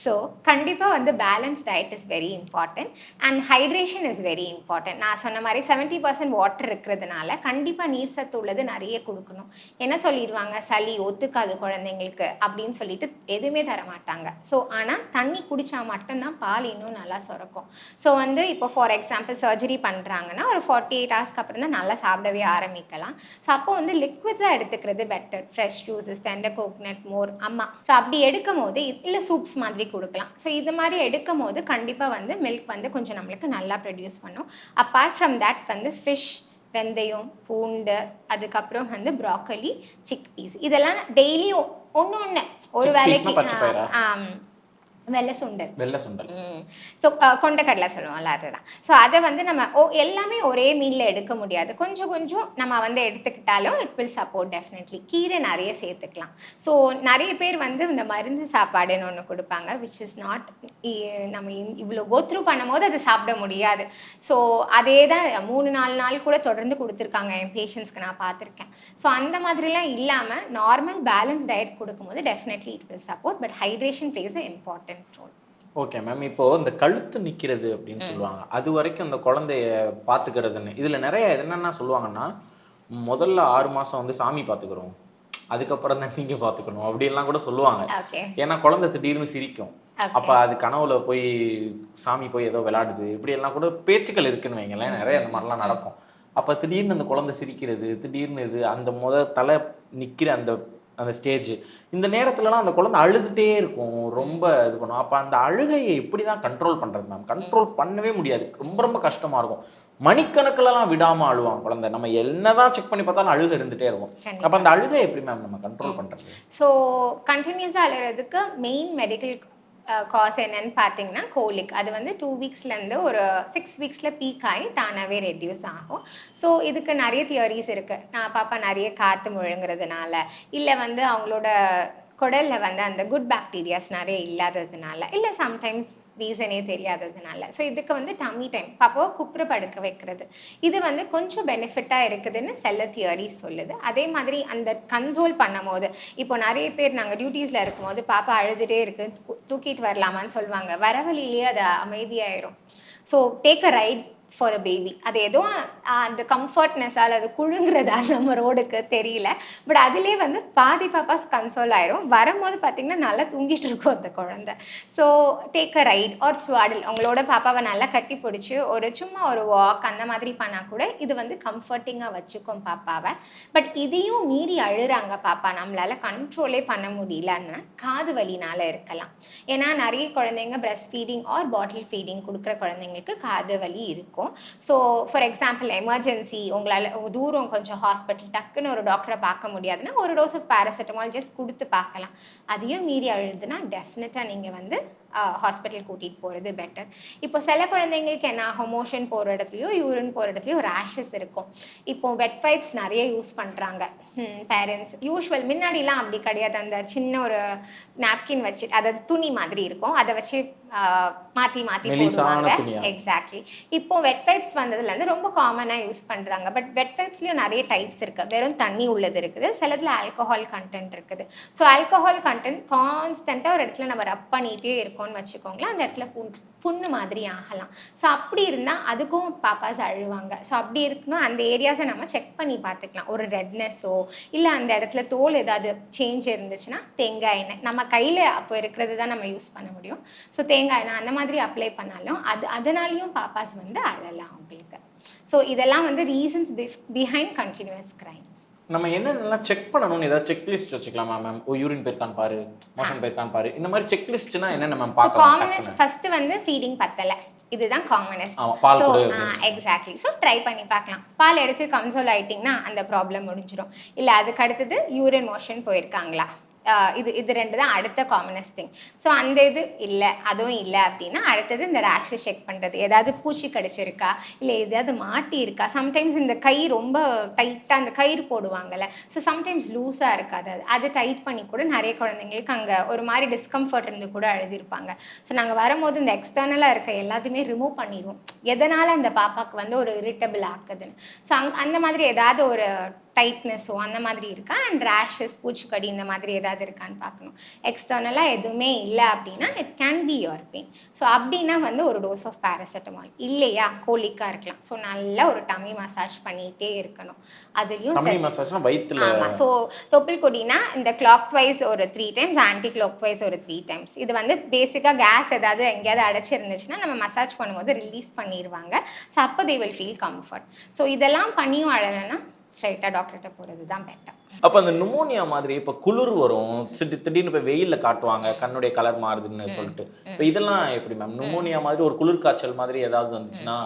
ஸோ கண்டிப்பாக வந்து balance diet is very important and hydration is very important. நான் சொன்ன மாதிரி 70% வாட்டர் இருக்கிறதுனால கண்டிப்பாக நீர் சத்து உள்ளது நிறைய கொடுக்கணும். என்ன சொல்லிடுவாங்க, சளி ஒத்துக்காது குழந்தைங்களுக்கு அப்படின்னு சொல்லிட்டு எதுவுமே தர மாட்டாங்க. ஸோ ஆனால் தண்ணி குடித்தா மட்டும்தான் பால் இன்னும் நல்லா சுரக்கும். ஸோ வந்து இப்போ ஃபார் எக்ஸாம்பிள் சர்ஜரி பண்ணுறாங்கன்னா ஒரு 48 ஹவர்ஸ்க்கு அப்புறம் தான் நல்லா சாப்பிடவே ஆரம்பிக்கலாம். ஸோ அப்போ வந்து லிக்விட்ஸாக எடுத்துக்கிறது better. Fresh juices, tender coconut, மோர், அம்மா. ஸோ அப்படி எடுக்கும் போது இல்லை சூப்ஸ் மாதிரி கொடுக்கலாம். ஸோ இது மாதிரி எடுக்கும் போது கண்டிப்பாக வந்து மில்க் வந்து கொஞ்சம் நம்மளுக்கு நல்லா ப்ரொடியூஸ் பண்ணும். அப்பார்ட் ஃப்ரம் தட் வந்து ஃபிஷ், வெந்தயம், பூண்டு, அதுக்கப்புறம் வந்து ப்ராக்கலி, சிக் பீஸ் இதெல்லாம் டெய்லி ஒன்று ஒன்று ஒரு வேலைக்கு வெள்ளை சுண்டல். வெள்ளை சுண்டல். ஸோ கொண்டக்கடலை சொல்லுவோம்ல அதுதான். ஸோ அதை வந்து நம்ம எல்லாமே ஒரே மீலில் எடுக்க முடியாது. கொஞ்சம் கொஞ்சம் நம்ம வந்து எடுத்துக்கிட்டாலும் இட் வில் சப்போர்ட் டெஃபினெட்லி. கீரை நிறைய சேர்த்துக்கலாம். ஸோ நிறைய பேர் வந்து இந்த மருந்து சாப்பாடுன்னு ஒன்று கொடுப்பாங்க விச் இஸ் நாட், நம்ம இவ்வளோ கோத்ரூ பண்ணும் போது அதை சாப்பிட முடியாது. ஸோ அதே தான் 3-4 நாள் கூட தொடர்ந்து கொடுத்துருக்காங்க என் பேஷண்ட்ஸ்க்கு நான் பார்த்துருக்கேன். ஸோ அந்த மாதிரிலாம் இல்லாமல் நார்மல் பேலன்ஸ் டயட் கொடுக்கும்போது definitely it will support. But hydration plays a important role. Okay ma'am. இப்போ இந்த கழுத்து நிற்கிறது அப்படின்னு சொல்லுவாங்க, அது வரைக்கும் அந்த குழந்தைய பார்த்துக்கிறதுன்னு இதில் நிறைய என்னென்னா சொல்லுவாங்கன்னா, முதல்ல 6 மாதம் வந்து சாமி பார்த்துக்கிறோம், அதுக்கப்புறம் தான் நீங்கள் பார்த்துக்கணும் அப்படின்லாம் கூட சொல்லுவாங்க. ஏன்னா குழந்தை திடீர்னு சிரிக்கும், அப்போ அது கனவுல போய் சாமி போய் ஏதோ விளையாடுது இப்படியெல்லாம் கூட பேச்சுக்கள் இருக்குன்னு வைங்களேன், நிறைய அந்த மாதிரிலாம் நடக்கும். அப்போ திடீர்னு அந்த குழந்தை சிரிக்கிறது, திடீர்னு இது அந்த தலை நிற்கிற அந்த அந்த ஸ்டேஜ், இந்த நேரத்துலலாம் அந்த குழந்தை அழுதுகிட்டே இருக்கும், ரொம்ப இது பண்ணும். அப்போ அந்த அழுகையை எப்படி தான் கண்ட்ரோல் பண்ணுறது மேம்? கண்ட்ரோல் பண்ணவே முடியாது, ரொம்ப ரொம்ப கஷ்டமாக இருக்கும். மணிக்கணக்கிலலாம் விடாமல் அழுவாங்க குழந்தை, நம்ம என்னதான் செக் பண்ணி பார்த்தாலும் அழுகை இருந்துகிட்டே இருக்கும். அப்போ அந்த அழுகை எப்படி மேம் நம்ம கண்ட்ரோல் பண்ணுறது? ஸோ கண்டினியூஸாக அழுகிறதுக்கு மெயின் மெடிக்கல் காஸ் என்னன்னு பார்த்தீங்கன்னா கோலிக். அது வந்து 2 வீக்ஸ்லேருந்து ஒரு 6 வீக்ஸில் பீக் ஆகி தானாகவே ரெடியூஸ் ஆகும். ஸோ இதுக்கு நிறைய தியரிஸ் இருக்குது. நான் பாப்பா நிறைய காற்று முழுங்குறதுனால, இல்லை வந்து அவங்களோட குடலில் வந்து அந்த குட் பாக்டீரியாஸ் நிறைய இல்லாததுனால, இல்லை சம்டைம்ஸ் ரீசனே தெரியாததுனால. ஸோ இதுக்கு வந்து டம்மி டைம் பாப்பாவை குப்புற படுக்க வைக்கிறது இது வந்து கொஞ்சம் பெனிஃபிட்டாக இருக்குதுன்னு சில தியரிஸ் சொல்லுது. அதே மாதிரி அந்த கன்சோல் பண்ணும் போது, இப்போ நிறைய பேர் நாங்கள் டியூட்டிஸில் இருக்கும்போது பாப்பா அழுதுகிட்டே இருக்கு, தூக்கிட்டு வரலாமான்னு சொல்லுவாங்க. வர வழியிலேயே அது அமைதியாயிரும். So take a ride for the baby. அது எதுவும் அந்த கம்ஃபர்ட்னஸால் அது குழுங்குறதா நம்ம ரோடுக்கு தெரியல. பட் அதிலே வந்து பாதி பாப்பாஸ் கன்சோல் ஆயிரும். வரும்போது பார்த்திங்கன்னா நல்லா தூங்கிட்டு இருக்கும் அந்த குழந்தை. So take a right or swaddle, அவங்களோட பாப்பாவை நல்லா கட்டி பிடிச்சி ஒரு சும்மா ஒரு வாக் அந்த மாதிரி பண்ணால் கூட இது வந்து கம்ஃபர்டிங்காக வச்சுக்கும் பாப்பாவை. பட் இதையும் மீறி அழுறாங்க பாப்பா, நம்மளால் கண்ட்ரோலே பண்ண முடியலன்னா காது வலினால இருக்கலாம். ஏன்னா நிறைய குழந்தைங்க பிரஸ்ட் ஃபீடிங் ஆர் பாட்டில் ஃபீடிங் கொடுக்குற குழந்தைங்களுக்கு காது வலி இருக்கும். ஸோ ஃபார் எக்ஸாம்பிள் எமர்ஜென்சி, உங்களால் தூரம் கொஞ்சம் ஹாஸ்பிட்டல் டக்குன்னு ஒரு டாக்டரை பார்க்க முடியாதுன்னா ஒரு டோஸ் ஆஃப் பேராசிட்டமால் ஜஸ்ட் கொடுத்து பார்க்கலாம். அதையும் மீறி அழுதுனா டெஃபினட்டாக நீங்கள் வந்து ஹாஸ்பிட்டல் கூட்டிகிட்டு போகிறது பெட்டர். இப்போ சில குழந்தைங்களுக்கு என்ன ஆகும், மோஷன் போகிற இடத்துலையோ யூரின் போகிற இடத்துலையோ ரேஷஸ் இருக்கும். இப்போ வெட் வைப்ஸ் நிறைய யூஸ் பண்ணுறாங்க பேரண்ட்ஸ். யூஸ்வல் முன்னாடிலாம் அப்படி கிடையாது. அந்த சின்ன ஒரு நாப்கின் வச்சு, அதாவது துணி மாதிரி இருக்கும், அதை வச்சு மாற்றி மாற்றி போடுவாங்க. எக்ஸாக்ட்லி. இப்போ வெட் வைப்ஸ் வந்ததுலேருந்து ரொம்ப காமனாக யூஸ் பண்ணுறாங்க. பட் வெட் வைப்ஸ்லேயும் நிறைய டைப்ஸ் இருக்குது. வெறும் தண்ணி உள்ளது இருக்குது, சிலதில் ஆல்கஹால் கண்டென்ட் இருக்குது. ஸோ ஆல்கஹால் கண்டென்ட் கான்ஸ்டண்ட்டாக ஒரு இடத்துல நம்ம ரப் பண்ணிகிட்டே இருக்கோம்னு வச்சுக்கோங்களேன், அந்த இடத்துல புண்ணு மாதிரி ஆகலாம். ஸோ அப்படி இருந்தால் அதுக்கும் பாப்பாஸ் அழுவாங்க. ஸோ அப்படி இருக்கணும், அந்த ஏரியாஸை நம்ம செக் பண்ணி பார்த்துக்கலாம். ஒரு ரெட்னஸோ இல்லை அந்த இடத்துல தோல் ஏதாவது சேஞ்ச் இருந்துச்சுன்னா தேங்காய் எண்ணெய், நம்ம கையில் அப்போ இருக்கிறது தான் நம்ம யூஸ் பண்ண முடியும். ஸோ தேங்காய் எண்ணெய் அந்த மாதிரி அப்ளை பண்ணாலும் அதனாலையும் பாப்பாஸ் வந்து அழலாம் அவங்களுக்கு. ஸோ இதெல்லாம் வந்து ரீசன்ஸ் பிஹைண்ட் கண்டினியூஸ் கிரைம். நம்ம என்னென்னலாம் செக் பண்ணணும்னு ஏதாவது செக்லிஸ்ட் வச்சுக்கலாமா மேம்? யூரின் போயிருக்கான்னு பாரு, மோஷன் போயிருக்கான்னு பாரு, இந்த மாதிரி செக்லிஸ்ட்னா என்னென்ன மேம் பார்க்கலாம்? காமனஸ் ஃபர்ஸ்ட் வந்து ஃபீடிங் பத்தலை, இதுதான் காமனஸ். எக்ஸாக்ட்லி. ஸோ ட்ரை பண்ணி பார்க்கலாம். பால் எடுத்து கன்சோல் ஆகிட்டிங்கன்னா அந்த ப்ராப்ளம் முடிஞ்சிடும். இல்லை அதுக்கு அடுத்தது யூரின் மோஷன் போயிருக்காங்களா, இது ரெண்டு தான் அடுத்த காமனஸ்ட் திங். ஸோ அந்த இது இல்லை, அதுவும் இல்லை அப்படின்னா அடுத்தது இந்த ரேஷஸ் செக் பண்ணுறது, ஏதாவது பூச்சி கடிச்சிருக்கா, இல்லை எதாவது மாட்டி இருக்கா. சம்டைம்ஸ் இந்த கை ரொம்ப டைட்டாக அந்த கயிறு போடுவாங்கல்ல, ஸோ சம்டைம்ஸ் லூஸாக இருக்காது, அது டைட் பண்ணி கூட நிறைய குழந்தைங்களுக்கு அங்கே ஒரு மாதிரி டிஸ்கம்ஃபர்ட் இருந்து கூட எழுதியிருப்பாங்க. ஸோ நாங்கள் வரும்போது இந்த எக்ஸ்டர்னலாக இருக்க எல்லாத்தையுமே ரிமூவ் பண்ணிடுவோம், எதனால் அந்த பாப்பாவுக்கு வந்து ஒரு இரிட்டபிள் ஆக்குதுன்னு. ஸோ அந்த மாதிரி ஏதாவது ஒரு டைட்னஸோ அந்த மாதிரி இருக்கா, அண்ட் ரேஷஸ், பூச்சிக்கடி இந்த மாதிரி ஏதாவது இருக்கான்னு பார்க்கணும். எக்ஸ்டர்னலாக எதுவுமே இல்லை அப்படின்னா it can be your pain. So அப்படின்னா வந்து ஒரு டோஸ் ஆஃப் பேராசிட்டமால். இல்லையா, கோலிக்காக இருக்கலாம். ஸோ நல்லா ஒரு டம்மி மசாஜ் பண்ணிகிட்டே இருக்கணும். அதுலேயும் டம்மி மசாஜ்னா வயித்துல. ஆமாம். ஸோ தொப்புள் கொடினா இந்த கிளாக் வைஸ் ஒரு 3 டைம்ஸ், ஆன்டி கிளாக் வைஸ் ஒரு 3 டைம்ஸ். இது வந்து பேசிக்காக கேஸ் ஏதாவது எங்கேயாவது அடைச்சிருந்துச்சுன்னா நம்ம மசாஜ் பண்ணும்போது ரிலீஸ் பண்ணிடுவாங்க. ஸோ அப்போ they will feel comfort. So இதெல்லாம் பண்ணியும் அழலைன்னா ஸ்ட்ரைட்டாக டாக்டர்கிட்ட போகிறது தான் பெட்டர். அப்போ அந்த நுமோனியா மாதிரி இப்போ குளிர் வரும், திடீர்னு இப்போ வெயிலில் காட்டுவாங்க கண்ணுடைய கலர் மாறுதுன்னு சொல்லிட்டு, இப்போ இதெல்லாம் எப்படி மேம்? நுமோனியா மாதிரி ஒரு குளிர் காய்ச்சல் மாதிரி ஏதாவது வந்துச்சுன்னா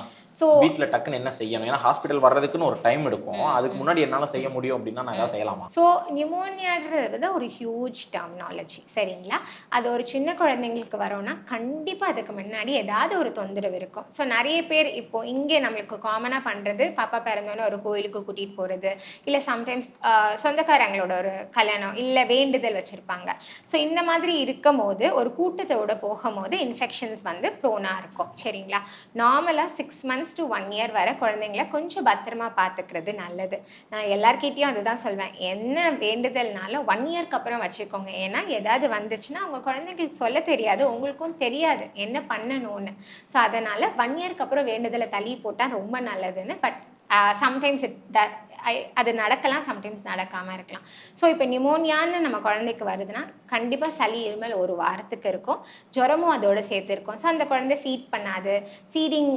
வீட்ல டக்குன்னு என்ன செய்யணும்? ஏன்னா ஹாஸ்பிட்டல் வர்றதுக்குன்னு ஒரு டைம் எடுக்கும். அதுக்கு முன்னாடி என்னால செய்ய முடியும் அப்படின்னா நான் ஏதாவது செய்யலாமா? ஸோ நியூமோனியான்றது வந்து ஒரு ஹியூஜ் டெர்மினாலஜி, சரிங்களா? அது ஒரு சின்ன குழந்தைங்களுக்கு வரோம்னா கண்டிப்பாக அதுக்கு முன்னாடி ஏதாவது ஒரு தொந்தரவு இருக்கும். ஸோ நிறைய பேர் இப்போ இங்கே நம்மளுக்கு காமனாக பண்ணுறது, பாப்பா பிறந்தோன்னே ஒரு கோயிலுக்கு கூட்டிகிட்டு போகிறது, இல்லை சம்டைம்ஸ் சொந்தக்காரங்களோட ஒரு கல்யாணம், இல்லை வேண்டுதல் வச்சுருப்பாங்க. ஸோ இந்த மாதிரி இருக்கும் போது ஒரு கூட்டத்தோடு போகும்போது இன்ஃபெக்ஷன்ஸ் வந்து ப்ரோனாக இருக்கும், சரிங்களா? நார்மலாக 6 months to 1 year வரை குழந்தைங்கள கொஞ்சம் பத்திரமா பார்த்துக்கிறது நல்லது. நான் எல்லார்கிட்டையும் அதுதான் சொல்வேன். என்ன வேண்டுதல்னாலும் 1 yearக்கு அப்புறம் வச்சுக்கோங்க. ஏன்னா ஏதாவது வந்துச்சுன்னா அவங்க குழந்தைங்களுக்கு சொல்ல தெரியாது, உங்களுக்கும் தெரியாது என்ன பண்ணணும்னு. ஸோ அதனால் 1 yearக்கு அப்புறம் வேண்டுதலை தள்ளி போட்டால் ரொம்ப நல்லதுன்னு. பட் சம்டைம்ஸ் அது நடக்கலாம், சம்டைம்ஸ் நடக்காமல் இருக்கலாம். ஸோ இப்போ நிமோனியான்னு நம்ம குழந்தைக்கு வருதுன்னா கண்டிப்பாக சளி, இருமல் ஒரு வாரத்துக்கு இருக்கும், ஜுரமும் அதோடு சேர்த்து இருக்கும். ஸோ அந்த குழந்தை ஃபீட் பண்ணாது, ஃபீடிங்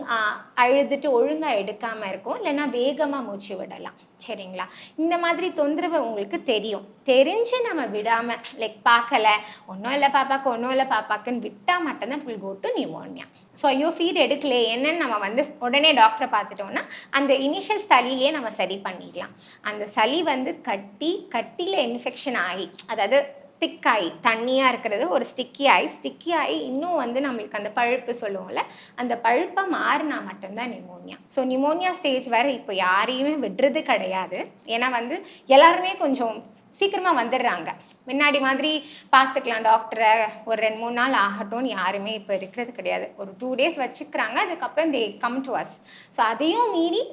அழுதுட்டு ஒழுங்காக எடுக்காமல் இருக்கும், இல்லைன்னா வேகமாக மூச்சு விடலாம், சரிங்களா? இந்த மாதிரி தொந்தரவு உங்களுக்கு தெரியும். தெரிஞ்சு நம்ம விடாமல் லைக் பார்க்கல, ஒன்றும் இல்லை பாப்பாக்குன்னு விட்டால் மட்டும்தான் it will go to pneumonia. So ஐயோ ஃபீட் எடுக்கலே என்னன்னு நம்ம வந்து உடனே டாக்டரை பார்த்துட்டோம்னா அந்த இனிஷியல் சளியே நம்ம சரி பண்ணிடலாம். அந்த சளி வந்து கட்டியில் இன்ஃபெக்ஷன் ஆகி, அதாவது திக்காகி தண்ணியாக இருக்கிறது ஒரு ஸ்டிக்கி ஆகி இன்னும் வந்து நம்மளுக்கு அந்த பழுப்பு சொல்லுவோம்ல, அந்த பழுப்பாக மாறினா மட்டும்தான் நிமோனியா. ஸோ நிமோனியா ஸ்டேஜ் வேறு இப்போ யாரையுமே விடுறது கிடையாது. ஏன்னா வந்து எல்லாருமே கொஞ்சம் சீக்கிரமாக வந்துடுறாங்க. முன்னாடி மாதிரி பார்த்துக்கலாம் டாக்டரை, ஒரு 2-3 நாள் ஆகட்டும்னு யாருமே இப்போ இருக்கிறது கிடையாது. ஒரு 2 days வச்சுக்கிறாங்க, அதுக்கப்புறம் they come to us. So அதையும் மீறி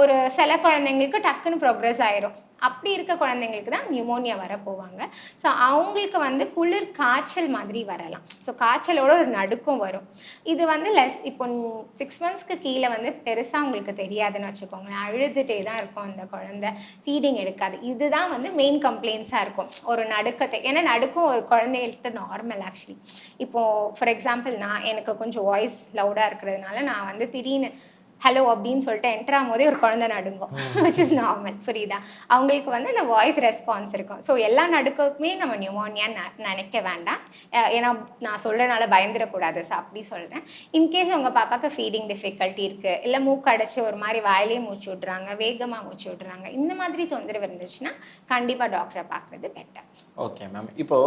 ஒரு சில குழந்தைங்களுக்கு டக்குன்னு ப்ரோக்ரஸ் ஆயிரும். அப்படி இருக்க குழந்தைங்களுக்கு தான் நியூமோனியா வர போவாங்க. ஸோ அவங்களுக்கு வந்து குளிர் காய்ச்சல் மாதிரி வரலாம். ஸோ காய்ச்சலோட ஒரு நடுக்கம் வரும். இது வந்து இப்போ 6 monthsக்கு கீழே வந்து பெருசாக உங்களுக்கு தெரியாதுன்னு வச்சுக்கோங்களேன். அழுதுகிட்டே தான் இருக்கும் அந்த குழந்தை, ஃபீடிங் எடுக்காது. இதுதான் வந்து மெயின் கம்ப்ளைண்ட்ஸாக இருக்கும், ஒரு நடுக்கத்தை. ஏன்னா நடுக்கம் ஒரு குழந்தைகள்கிட்ட நார்மல் ஆக்சுவலி. இப்போது ஃபார் எக்ஸாம்பிள் எனக்கு கொஞ்சம் வாய்ஸ் லவுடாக இருக்கிறதுனால நான் வந்து திடீர்னு ஹலோ அப்படின்னு சொல்லிட்டு என்டர் ஆகும்போதே ஒரு குழந்தை நடுங்கும், விச் இஸ் நார்மல், புரியுதா? அவங்களுக்கு வந்து அந்த வாய்ஸ் ரெஸ்பான்ஸ் இருக்கும். ஸோ எல்லா நடுக்குமே நம்ம நியூமோனியான்னு நினைக்க வேண்டாம். ஏன்னா நான் சொல்கிறனால பயந்துடக்கூடாது. ஸோ அப்படி சொல்கிறேன். இன்கேஸ் உங்கள் பாப்பாவுக்கு ஃபீடிங் டிஃபிகல்ட்டி இருக்குது, இல்லை மூக்கு அடைச்சி ஒரு மாதிரி வாயிலே மூச்சு விட்றாங்க, வேகமாக மூச்சு விட்றாங்க, இந்த மாதிரி தொந்தரவு இருந்துச்சுன்னா கண்டிப்பாக டாக்டரை பார்க்குறது பெட்டர். Okay ma'am. இப்போ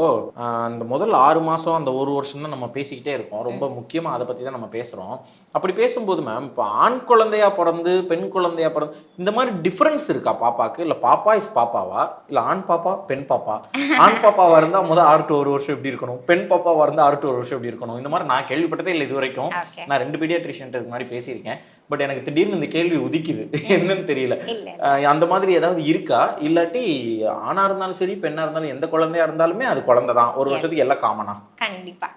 அந்த முதல் 6 மாதம் அந்த 1 வருஷம் தான் நம்ம பேசிக்கிட்டே இருக்கோம். ரொம்ப முக்கியமாக அதை பற்றி தான் நம்ம பேசுகிறோம். அப்படி பேசும்போது மேம், இப்போ ஆண் குழந்தையா பிறந்து பெண் குழந்தையா பிறந்து இந்த மாதிரி டிஃப்ரென்ஸ் இருக்கா பாப்பாக்கு? இல்லை பாப்பா இஸ் பாப்பாவா, இல்லை ஆண் பாப்பா பெண் பாப்பா? ஆண் பாப்பாவாக இருந்தால் முதல் 6 to 1 வருஷம் எப்படி இருக்கணும், பெண் பாப்பாவாக இருந்தால் 6 to 1 வருஷம் எப்படி இருக்கணும்? இந்த மாதிரி நான் கேள்விப்பட்டதே இல்லை இது வரைக்கும். நான் 2 பீடியாட்ரிஷியன்ட்டு முன்னாடி பேசியிருக்கேன். பட் எனக்கு திடீர்னு இந்த கேள்வி உதிக்குது, என்னன்னு தெரியல. அந்த மாதிரி ஏதாவது இருக்கா? இல்லாட்டி ஆணா இருந்தாலும் சரி பெண்ணா இருந்தாலும் எந்த குழந்தையா இருந்தாலுமே அது குழந்தை தான், ஒரு வருஷத்துக்கு எல்லாம் காமனா? கண்டிப்பா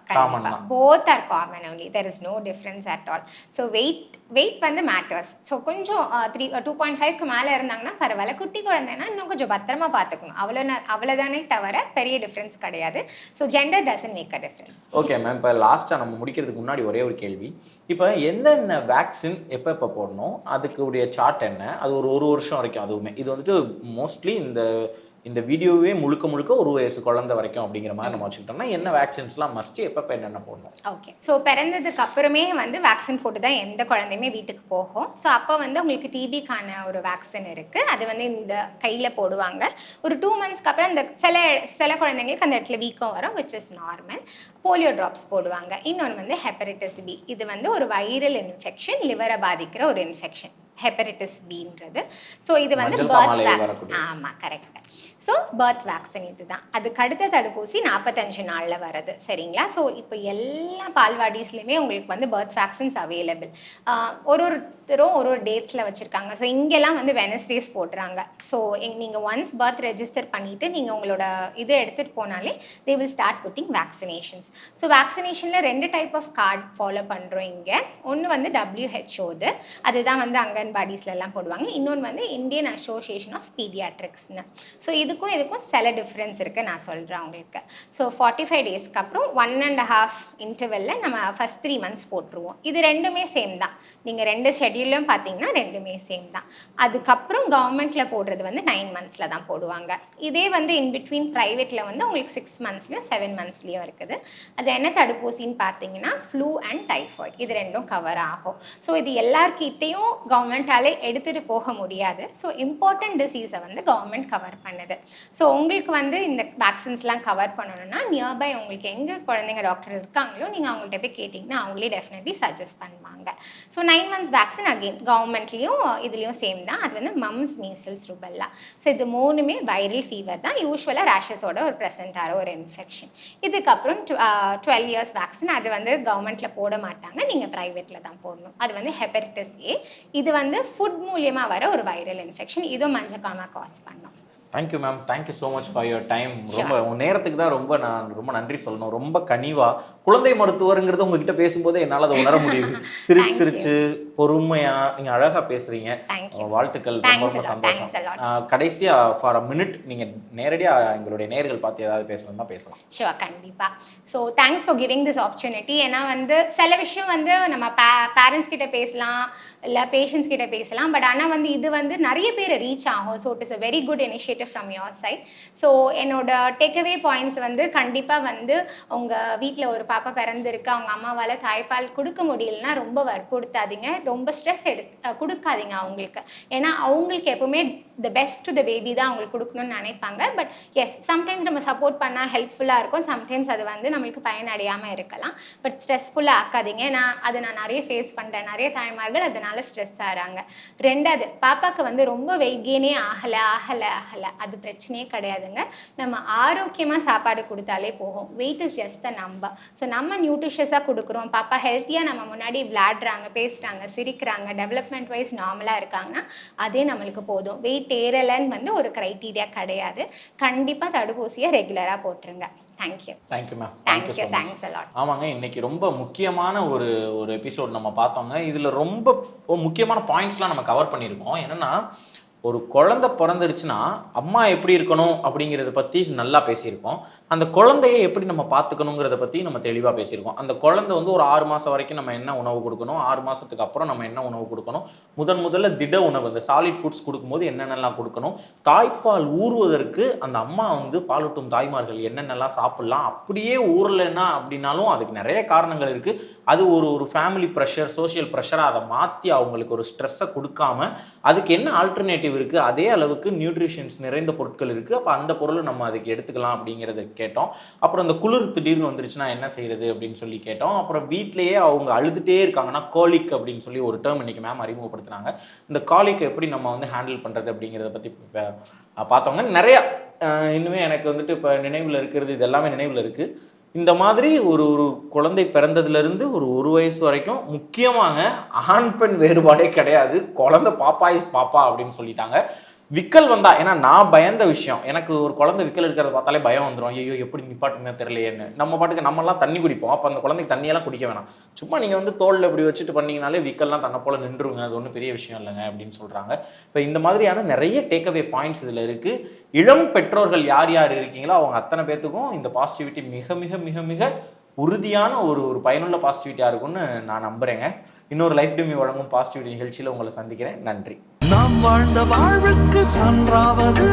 both are common only, there is no difference at all. So weight வந்து மேட்டர்ஸ். ஸோ கொஞ்சம் 2.5க்கு மேலே இருந்தாங்கன்னா பரவாயில்ல. குட்டி குழந்தைன்னா இன்னும் கொஞ்சம் பத்திரமா பார்த்துக்கணும், அவ்வளோதானே தவிர பெரிய டிஃப்ரென்ஸ் கிடையாது. So gender doesn't make a difference. Okay ma'am. இப்போ லாஸ்ட்டாக நம்ம முடிக்கிறதுக்கு முன்னாடி ஒரே ஒரு கேள்வி. இப்போ என்னென்ன வேக்சின் எப்போ போடணும், அதுக்கு உடைய சார்ட் என்ன? அது ஒரு வருஷம் வரைக்கும். அதுவுமே இது வந்துட்டு மோஸ்ட்லி இந்த வீடியோவே முழுக்க ஒரு வயசு குழந்தை வரைக்கும் அப்படிங்கிற மாதிரி நம்ம வச்சுக்கிட்டோம்னா என்ன வேக்சின்ஸ்லாம் மஸ்ட், எப்போ என்னென்ன போடணும்? ஓகே. ஸோ பிறந்ததுக்கு அப்புறமே வந்து வேக்சின் போட்டு தான் எந்த குழந்தையுமே வீட்டுக்கு போகும். ஸோ அப்போ வந்து உங்களுக்கு டிபிக்கான ஒரு வேக்சின் இருக்குது, அது வந்து இந்த கையில் போடுவாங்க. ஒரு 2 monthsக்கு அப்புறம் இந்த சில குழந்தைங்களுக்கு அந்த இடத்துல வீக்கம் வரும், which is normal. Polio drops போடுவாங்க. இன்னொன்று வந்து ஹெப்படைட்டிஸ் பி, இது வந்து ஒரு வைரல் இன்ஃபெக்ஷன், லிவரை பாதிக்கிற ஒரு இன்ஃபெக்ஷன் ஹெப்படைட்டிஸ் பின்றது. ஸோ இது வந்து பர்த் வேக்சின். ஆமாம், கரெக்ட். ஸோ பர்த் வேக்சின் இதுதான். அதுக்கு அடுத்த தடுப்பூசி 45 நாளில் வருது. சரிங்களா? ஸோ இப்போ எல்லா பால்வாடிஸ்லையுமே உங்களுக்கு வந்து பர்த் வேக்சின்ஸ் அவைலபிள். ஒருத்தரும் ஒரு டேட்ஸில் வச்சுருக்காங்க. ஸோ இங்கெல்லாம் வந்து வெனஸ்டேஸ் போடுறாங்க. ஸோ நீங்கள் ஒன்ஸ் பர்த் ரெஜிஸ்டர் பண்ணிவிட்டு நீங்கள் உங்களோட இதை எடுத்துகிட்டு போனாலே they will start putting vaccinations. So வேக்சினேஷனில் 2 டைப் ஆஃப் கார்டு ஃபாலோ பண்ணுறோம் இங்கே. ஒன்று வந்து WHO, அதுதான் வந்து அங்கன்வாடிஸ்லாம் போடுவாங்க. இன்னொன்று வந்து இந்தியன் அசோசியேஷன் ஆஃப் பீடியாட்ரிக்ஸ்னு. ஸோ இதுக்கும் சில டிஃப்ரென்ஸ் இருக்குது, நான் சொல்கிறேன் உங்களுக்கு. ஸோ 45 டேஸ்க்கு அப்புறம் 1.5 இன்டர்வெல்ல நம்ம ஃபஸ்ட் 3 மந்த்ஸ் போட்டுருவோம். இது ரெண்டுமே சேம் தான். நீங்கள் 2 ஷெட்யூல்லையும் பார்த்தீங்கன்னா ரெண்டுமே சேம் தான். அதுக்கப்புறம் கவர்மெண்ட்டில் போடுறது வந்து 9 மந்த்ஸில் தான் போடுவாங்க. இதே வந்து இன்பிட்வீன் ப்ரைவேட்டில் வந்து உங்களுக்கு 6 மந்த்ஸ்லையும் 7 மந்த்ஸ்லேயும் இருக்குது. அது என்ன தடுப்பூசின்னு பார்த்தீங்கன்னா ஃப்ளூ அண்ட் டைஃபாய்டு, இது ரெண்டும் கவர் ஆகும். ஸோ இது எல்லார்கிட்டையும் கவர்மெண்ட்டால் எடுத்துகிட்டு போக முடியாது. ஸோ இம்பார்ட்டன்ட் டிசீஸை வந்து கவர்மெண்ட் கவர் பண்ணுது. ஸோ உங்களுக்கு வந்து இந்த வேக்சின்ஸ்லாம் கவர் பண்ணணும்னா நியர்பை உங்களுக்கு எங்கே குழந்தைங்க டாக்டர் இருக்காங்களோ நீங்கள் அவங்கள்ட்ட போய் கேட்டிங்கன்னா அவங்களே டெஃபினெட்லி சஜஸ்ட் பண்ணுவாங்க. ஸோ 9 மந்த்ஸ் வேக்சின் அகெயின் கவர்மெண்ட்லேயும் இதுலேயும் சேம் தான். அது வந்து மம்ஸ், மீசல்ஸ், ருபெல்லா. ஸோ இது 3மே வைரல் ஃபீவர் தான். யூஸ்வலாக ரேஷஸோட ஒரு ப்ரெசென்ட் ஆகிற ஒரு இன்ஃபெக்ஷன். இதுக்கப்புறம் 12 இயர்ஸ் வேக்சின், அது வந்து கவர்மெண்ட்டில் போட மாட்டாங்க, நீங்கள் ப்ரைவேட்டில் தான் போடணும். அது வந்து ஹெப்படைட்டிஸ் ஏ. இது வந்து ஃபுட் மூலியமாக வர ஒரு வைரல் இன்ஃபெக்ஷன். இதுவும் மஞ்சக்காம காஸ் பண்ணும். Thank you ma'am, thank you so much for your time. ரொம்ப உங்கள் நேரத்துக்கு தான் நான் ரொம்ப நன்றி சொல்லணும். ரொம்ப கனிவாக குழந்தை மருத்துவருங்கிறது உங்ககிட்ட பேசும்போதே என்னால் அதை உணர முடியுது. சிரிச்சு பொறுமையாக நீங்கள் அழகாக பேசுகிறீங்க. வாழ்த்துக்கள், ரொம்ப ரொம்ப சந்தோஷம். கடைசியாக ஃபார் அ மினிட் நீங்கள் நேரடியாக எங்களுடைய நேயர்கள் பார்த்து ஏதாவது பேசணும்னா பேசலாம். ஷுவர், கண்டிப்பாக. So thanks for giving this opportunity. ஏன்னா வந்து சில விஷயம் வந்து நம்ம பேரண்ட்ஸ் கிட்ட பேசலாம், இல்லை பேஷண்ட்ஸ் கிட்ட பேசலாம். பட் ஆனால் வந்து இது வந்து நிறைய பேர் ரீச் ஆகும். So it is a very good initiative from your side. So என்னோட டேக்அவே பாயிண்ட்ஸ் வந்து கண்டிப்பாக வந்து உங்கள் வீட்டில் ஒரு பாப்பா பிறந்திருக்கு, அவங்க அம்மாவால் தாய்ப்பால் கொடுக்க முடியலன்னா ரொம்ப வற்புறுத்தாதீங்க, ரொம்ப ஸ்ட்ரெஸ் கொடுக்காதீங்க அவங்களுக்கு. ஏன்னா அவங்களுக்கு எப்பவுமே the best to the baby தான் அவங்களுக்கு கொடுக்கணும்னு நினைப்பாங்க. பட் எஸ், சம்டைம்ஸ் நம்ம சப்போர்ட் பண்ணால் ஹெல்ப்ஃபுல்லாக இருக்கும், சம்டைம்ஸ் அது வந்து நம்மளுக்கு பயனடையாமல் இருக்கலாம். பட் ஸ்ட்ரெஸ்ஃபுல்லாக ஆக்காதீங்க. நான் நிறைய ஃபேஸ் பண்ணுறேன். நிறைய தாய்மார்கள் அதனால ஸ்ட்ரெஸ் ஆகிறாங்க. 2வது, பாப்பாவுக்கு வந்து ரொம்ப வெயிட் கெயினே ஆகலை, அது பிரச்சனையே கிடையாதுங்க. நம்ம ஆரோக்கியமாக சாப்பாடு கொடுத்தாலே போகும். Weight is just the number. So நம்ம நியூட்ரிஷியஸாக கொடுக்குறோம், பாப்பா ஹெல்த்தியாக நம்ம முன்னாடி விளையாடுறாங்க, பேசுகிறாங்க, சிரிக்கிறாங்க, டெவலப்மெண்ட் வைஸ் நார்மலாக இருக்காங்கன்னா அதே நம்மளுக்கு போதும். வெயிட் ஏறலைன்னு வந்து ஒரு க்ரைட்டீரியா கிடையாது. கண்டிப்பாக தடுப்பூசியை ரெகுலராக போட்டுருங்க. Thank you ma'am. Thanks a lot. ஆமாங்க, இன்னைக்கு ரொம்ப முக்கியமான ஒரு எபிசோட் நம்ம பார்த்தோங்க. இதில் ரொம்ப முக்கியமான பாயிண்ட்ஸ்லாம் நம்ம கவர் பண்ணியிருக்கோம். என்னென்னா, ஒரு குழந்தை பிறந்துருச்சுன்னா அம்மா எப்படி இருக்கணும் அப்படிங்கிறத பற்றி நல்லா பேசியிருக்கோம். அந்த குழந்தையை எப்படி நம்ம பார்த்துக்கணுங்கிறத பற்றி நம்ம தெளிவாக பேசியிருக்கோம். அந்த குழந்தை வந்து ஒரு 6 மாதம் வரைக்கும் நம்ம என்ன உணவு கொடுக்கணும், 6 மாதத்துக்கு அப்புறம் நம்ம என்ன உணவு கொடுக்கணும், முதல்ல திட உணவு, இந்த சாலிட் ஃபுட்ஸ் கொடுக்கும்போது என்னென்னலாம் கொடுக்கணும், தாய்ப்பால் ஊறுவதற்கு அந்த அம்மா வந்து பாலூட்டும் தாய்மார்கள் என்னென்னலாம் சாப்பிட்லாம், அப்படியே ஊறலைன்னா அப்படின்னாலும் அதுக்கு நிறைய காரணங்கள் இருக்குது. அது ஒரு ஃபேமிலி ப்ரெஷர், சோஷியல் ப்ரெஷராக அதை மாற்றி அவங்களுக்கு ஒரு ஸ்ட்ரெஸ்ஸை கொடுக்காம அதுக்கு என்ன ஆல்டர்னேட்டிவ் இருக்குது, அதே அளவுக்கு நியூட்ரிஷன்ஸ் நிறைந்த பொருட்கள் இருக்குது, அப்போ அந்த பொருளை நம்ம அதுக்கு எடுத்துக்கலாம் அப்படிங்கிறத கேட்டோம். அப்புறம் இந்த குளிர் திடீர்னு வந்துருச்சுன்னா என்ன செய்யறது அப்படின்னு சொல்லி கேட்டோம். அப்புறம் வீட்டிலேயே அவங்க அழுதுகிட்டே இருக்காங்கன்னா காலிக் அப்படின்னு சொல்லி ஒரு டேர்ம் இன்னைக்கு மேம் அறிமுகப்படுத்துனாங்க. இந்த காலிக்கை எப்படி நம்ம வந்து ஹேண்டில் பண்ணுறது அப்படிங்கிறத பற்றி பார்த்தோங்க. நிறையா இன்னுமே எனக்கு வந்துட்டு இப்போ நினைவில் இருக்கிறது இது எல்லாமே நினைவில் இருக்குது. இந்த மாதிரி ஒரு குழந்தை பிறந்ததுலேருந்து ஒரு வயசு வரைக்கும் முக்கியமாக ஆண் பெண் வேறுபாடே கிடையாது. குழந்தை பாப்பா இஸ் பாப்பா அப்படின்னு சொல்லிட்டாங்க. விக்கல் வந்தா, ஏன்னா நான் பயந்த விஷயம், எனக்கு ஒரு குழந்தை விக்கல் இருக்கிறத பார்த்தாலே பயம் வந்துடும். ஐயோ எப்படி நிப்பாட்டுமே தெரியலையேன்னு. நம்ம பாட்டுக்கு நம்மலாம் தண்ணி குடிப்போம், அப்போ அந்த குழந்தைக்கு தண்ணியெல்லாம் குடிக்க வேணாம், சும்மா நீங்கள் வந்து தோளில் இப்படி வச்சுட்டு பண்ணிங்கனாலே விக்கல்லாம் தன்னை போல் நின்றுங்க, அது ஒன்றும் பெரிய விஷயம் இல்லைங்க அப்படின்னு சொல்கிறாங்க. இப்போ இந்த மாதிரியான நிறைய டேக்அவே பாயிண்ட்ஸ் இதில் இருக்குது. இளம் பெற்றோர்கள் யார் யார் இருக்கீங்களோ அவங்க அத்தனை பேர்த்துக்கும் இந்த பாசிட்டிவிட்டி மிக மிக மிக மிக உறுதியான ஒரு பயனுள்ள பாசிட்டிவிட்டியாக இருக்கும்னு நான் நம்புகிறேங்க. இன்னொரு லைஃப் டைம் வழங்கும் பாசிட்டிவிட்டி நிகழ்ச்சியில் உங்களை சந்திக்கிறேன். நன்றி. நாம் வாழ்ந்த வாழ்வுக்கு சான்றாவது